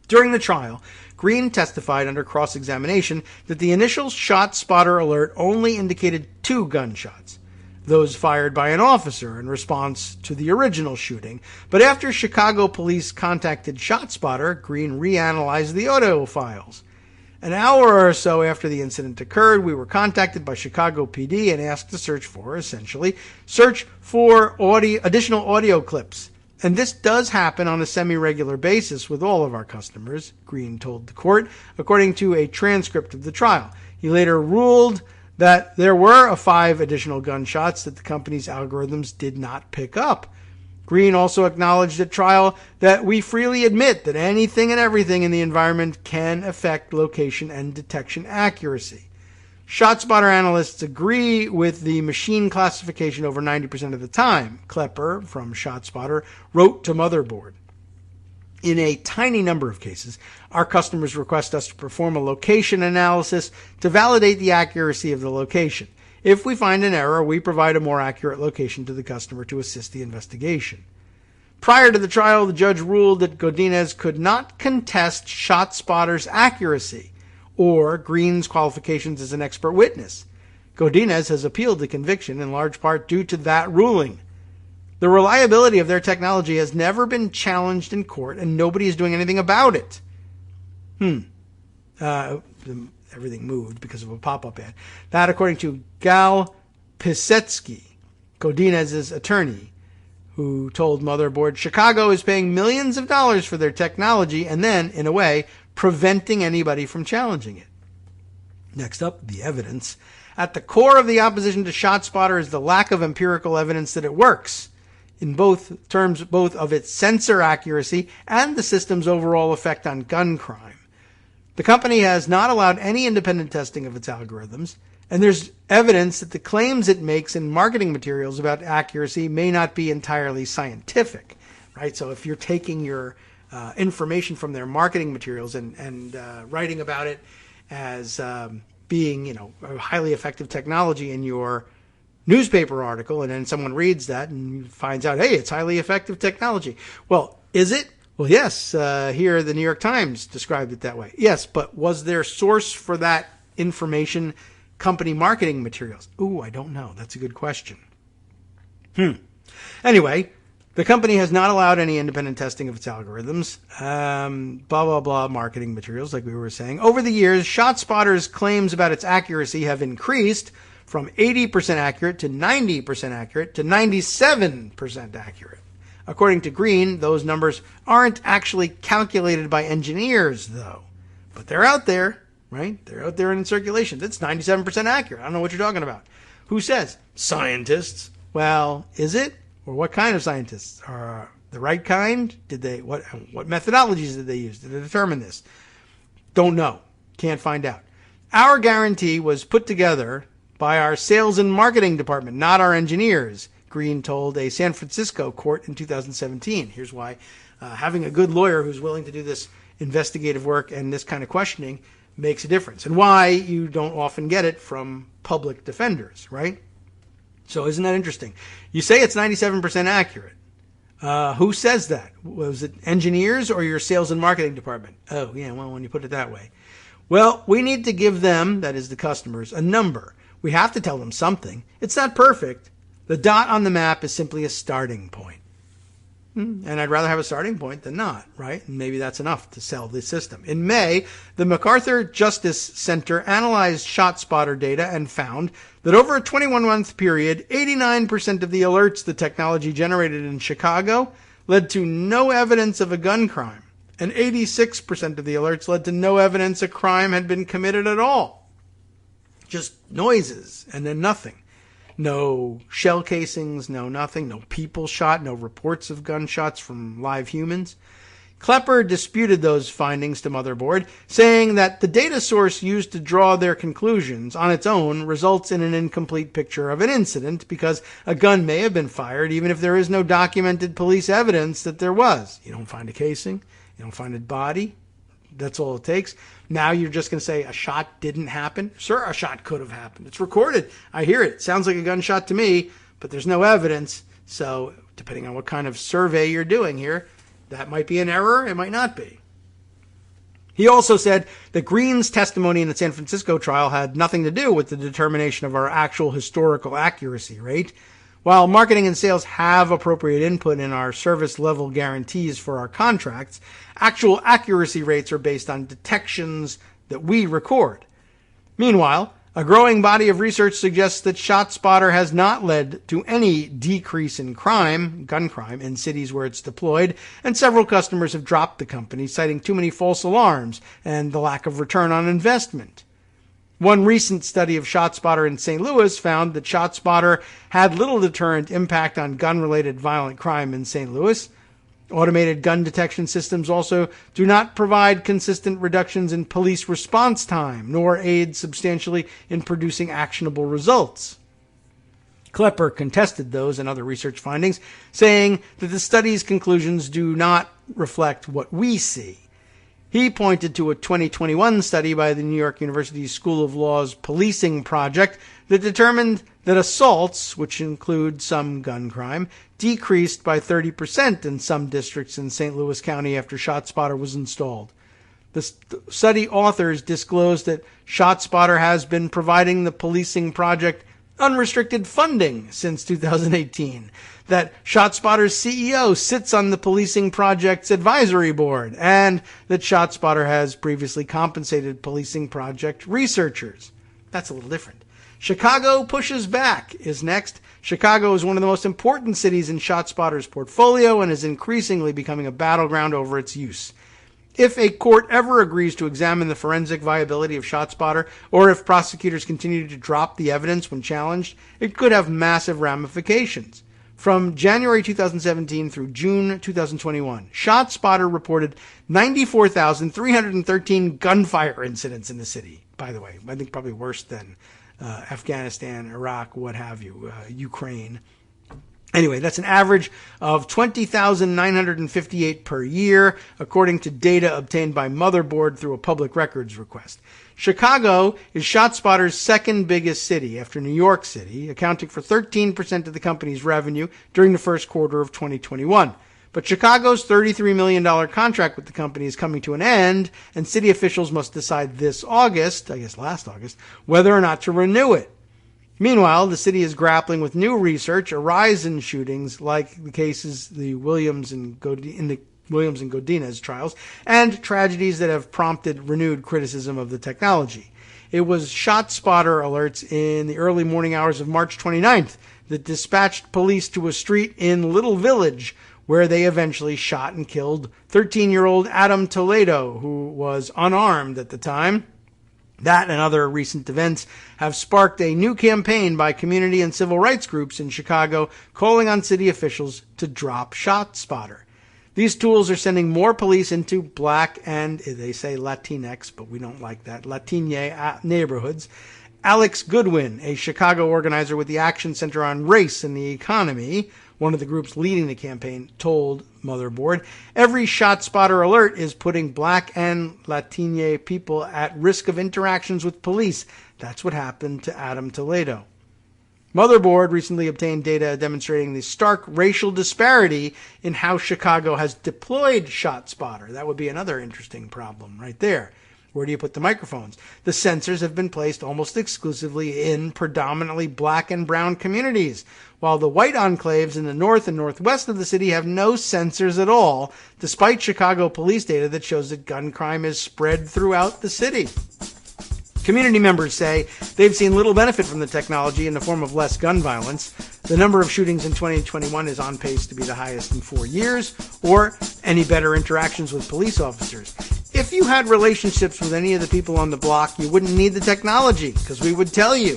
B: During the trial, Green testified under cross-examination that the initial ShotSpotter alert only indicated 2 gunshots, those fired by an officer in response to the original shooting. But after Chicago police contacted ShotSpotter, Green reanalyzed the audio files. An hour or so after the incident occurred, we were contacted by Chicago PD and asked to search for additional audio clips. And this does happen on a semi-regular basis with all of our customers, Green told the court, according to a transcript of the trial. He later ruled that there were 5 additional gunshots that the company's algorithms did not pick up. Green also acknowledged at trial that we freely admit that anything and everything in the environment can affect location and detection accuracy. ShotSpotter analysts agree with the machine classification over 90% of the time, Klepper from ShotSpotter wrote to Motherboard. In a tiny number of cases, our customers request us to perform a location analysis to validate the accuracy of the location. If we find an error, we provide a more accurate location to the customer to assist the investigation. Prior to the trial, the judge ruled that Godinez could not contest ShotSpotter's accuracy or Green's qualifications as an expert witness. Godinez has appealed the conviction in large part due to that ruling. The reliability of their technology has never been challenged in court, and nobody is doing anything about it. Everything moved because of a pop-up ad. That, according to Gal Pisetsky, Godinez's attorney, who told Motherboard Chicago is paying millions of dollars for their technology and then, in a way, preventing anybody from challenging it. Next up, the evidence. At the core of the opposition to ShotSpotter is the lack of empirical evidence that it works, in both terms, both of its sensor accuracy and the system's overall effect on gun crime. The company has not allowed any independent testing of its algorithms, and there's evidence that the claims it makes in marketing materials about accuracy may not be entirely scientific, right? So if you're taking your information from their marketing materials and writing about it as being, a highly effective technology in your newspaper article, and then someone reads that and finds out, hey, it's highly effective technology. Well, is it? Well, yes. Here, the New York Times described it that way. Yes, but was there source for that information company marketing materials? Ooh, I don't know. That's a good question. Anyway, the company has not allowed any independent testing of its algorithms, blah, blah, blah, marketing materials, like we were saying. Over the years, ShotSpotter's claims about its accuracy have increased from 80% accurate to 90% accurate to 97% accurate. According to Green, those numbers aren't actually calculated by engineers, though. But they're out there, right? They're out there in circulation. That's 97% accurate. I don't know what you're talking about. Who says? Scientists. Well, is it? Or what kind of scientists? Are the right kind? What methodologies did they use to determine this? Don't know. Can't find out. Our guarantee was put together by our sales and marketing department, not our engineers, Green told a San Francisco court in 2017. Here's why having a good lawyer who's willing to do this investigative work and this kind of questioning makes a difference, and why you don't often get it from public defenders, right? So isn't that interesting? You say it's 97% accurate. Who says that? Was it engineers or your sales and marketing department? Oh, yeah, well, when you put it that way. Well, we need to give them, that is the customers, a number. We have to tell them something. It's not perfect. The dot on the map is simply a starting point. And I'd rather have a starting point than not, right? And maybe that's enough to sell the system. In May, the MacArthur Justice Center analyzed ShotSpotter data and found that over a 21-month period, 89% of the alerts the technology generated in Chicago led to no evidence of a gun crime, and 86% of the alerts led to no evidence a crime had been committed at all. Just noises and then nothing. No shell casings, no nothing, no people shot, no reports of gunshots from live humans. Klepper disputed those findings to Motherboard, saying that the data source used to draw their conclusions on its own results in an incomplete picture of an incident because a gun may have been fired even if there is no documented police evidence that there was. You don't find a casing, you don't find a body. That's all it takes. Now you're just going to say a shot didn't happen? Sure, a shot could have happened. It's recorded. I hear it. Sounds like a gunshot to me, but there's no evidence. So depending on what kind of survey you're doing here, that might be an error. It might not be. He also said that Green's testimony in the San Francisco trial had nothing to do with the determination of our actual historical accuracy rate. While marketing and sales have appropriate input in our service level guarantees for our contracts, actual accuracy rates are based on detections that we record. Meanwhile, a growing body of research suggests that ShotSpotter has not led to any decrease in gun crime, in cities where it's deployed, and several customers have dropped the company, citing too many false alarms and the lack of return on investment. One recent study of ShotSpotter in St. Louis found that ShotSpotter had little deterrent impact on gun-related violent crime in St. Louis. Automated gun detection systems also do not provide consistent reductions in police response time, nor aid substantially in producing actionable results. Klepper contested those and other research findings, saying that the study's conclusions do not reflect what we see. He pointed to a 2021 study by the New York University School of Law's policing project that determined that assaults, which include some gun crime, decreased by 30% in some districts in St. Louis County after ShotSpotter was installed. The study authors disclosed that ShotSpotter has been providing the policing project unrestricted funding since 2018, that ShotSpotter's CEO sits on the policing project's advisory board, and that ShotSpotter has previously compensated policing project researchers. That's a little different. Chicago pushes back is next. Chicago is one of the most important cities in ShotSpotter's portfolio and is increasingly becoming a battleground over its use. If a court ever agrees to examine the forensic viability of ShotSpotter, or if prosecutors continue to drop the evidence when challenged, it could have massive ramifications. From January 2017 through June 2021, ShotSpotter reported 94,313 gunfire incidents in the city. By the way, I think probably worse than Afghanistan, Iraq, what have you, Ukraine. Anyway, that's an average of 20,958 per year, according to data obtained by Motherboard through a public records request. Chicago is ShotSpotter's second biggest city after New York City, accounting for 13% of the company's revenue during the first quarter of 2021. But Chicago's $33 million contract with the company is coming to an end, and city officials must decide this August, I guess last August, whether or not to renew it. Meanwhile, the city is grappling with new research, a rise in shootings like the cases in the Williams and Godinez trials, and tragedies that have prompted renewed criticism of the technology. It was ShotSpotter alerts in the early morning hours of March 29th that dispatched police to a street in Little Village, where they eventually shot and killed 13-year-old Adam Toledo, who was unarmed at the time. That and other recent events have sparked a new campaign by community and civil rights groups in Chicago calling on city officials to drop ShotSpotter. These tools are sending more police into black and, they say Latinx, but we don't like that, Latine neighborhoods. Alex Goodwin, a Chicago organizer with the Action Center on Race and the Economy, one of the groups leading the campaign, told Motherboard. Every ShotSpotter alert is putting Black and Latino people at risk of interactions with police. That's what happened to Adam Toledo. Motherboard recently obtained data demonstrating the stark racial disparity in how Chicago has deployed ShotSpotter. That would be another interesting problem right there. Where do you put the microphones? The sensors have been placed almost exclusively in predominantly black and brown communities, while the white enclaves in the north and northwest of the city have no sensors at all, despite Chicago police data that shows that gun crime is spread throughout the city. Community members say they've seen little benefit from the technology in the form of less gun violence. The number of shootings in 2021 is on pace to be the highest in 4 years, or any better interactions with police officers. If you had relationships with any of the people on the block, you wouldn't need the technology, because we would tell you.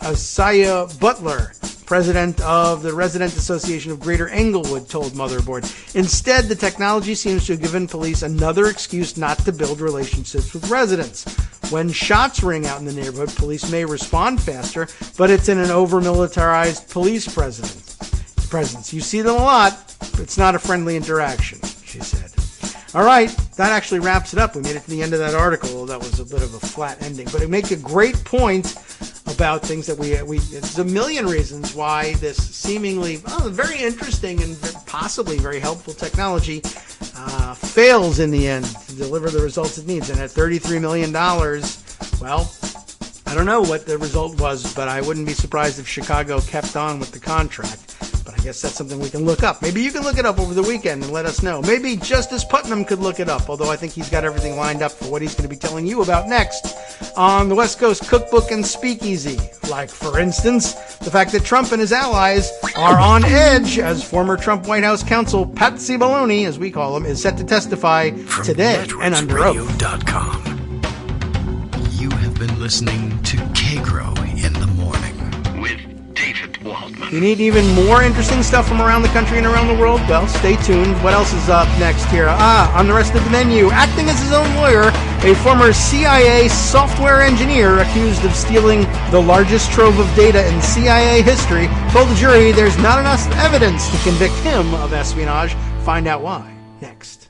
B: Asaya Butler, president of the Resident Association of Greater Englewood, told Motherboard. Instead, the technology seems to have given police another excuse not to build relationships with residents. When shots ring out in the neighborhood, police may respond faster, but it's in an over-militarized police presence. You see them a lot, but it's not a friendly interaction, she said. All right, that actually wraps it up. We made it to the end of that article. That was a bit of a flat ending, but it makes a great point about things that there's a million reasons why this seemingly very interesting and possibly very helpful technology fails in the end to deliver the results it needs. And at $33 million, well, I don't know what the result was, but I wouldn't be surprised if Chicago kept on with the contract. But I guess that's something we can look up. Maybe you can look it up over the weekend and let us know. Maybe Justice Putnam could look it up, although I think he's got everything lined up for what he's going to be telling you about next on the West Coast Cookbook and Speakeasy. Like, for instance, the fact that Trump and his allies are on edge as former Trump White House counsel Patsy Baloney, as we call him, is set to testify today and under oath.
A: You have been listening to Kagro in the Morning with David Waldman.
B: You need even more interesting stuff from around the country and around the world? Well, stay tuned. What else is up next here? On the rest of the menu, acting as his own lawyer, a former CIA software engineer accused of stealing the largest trove of data in CIA history told the jury there's not enough evidence to convict him of espionage. Find out why next.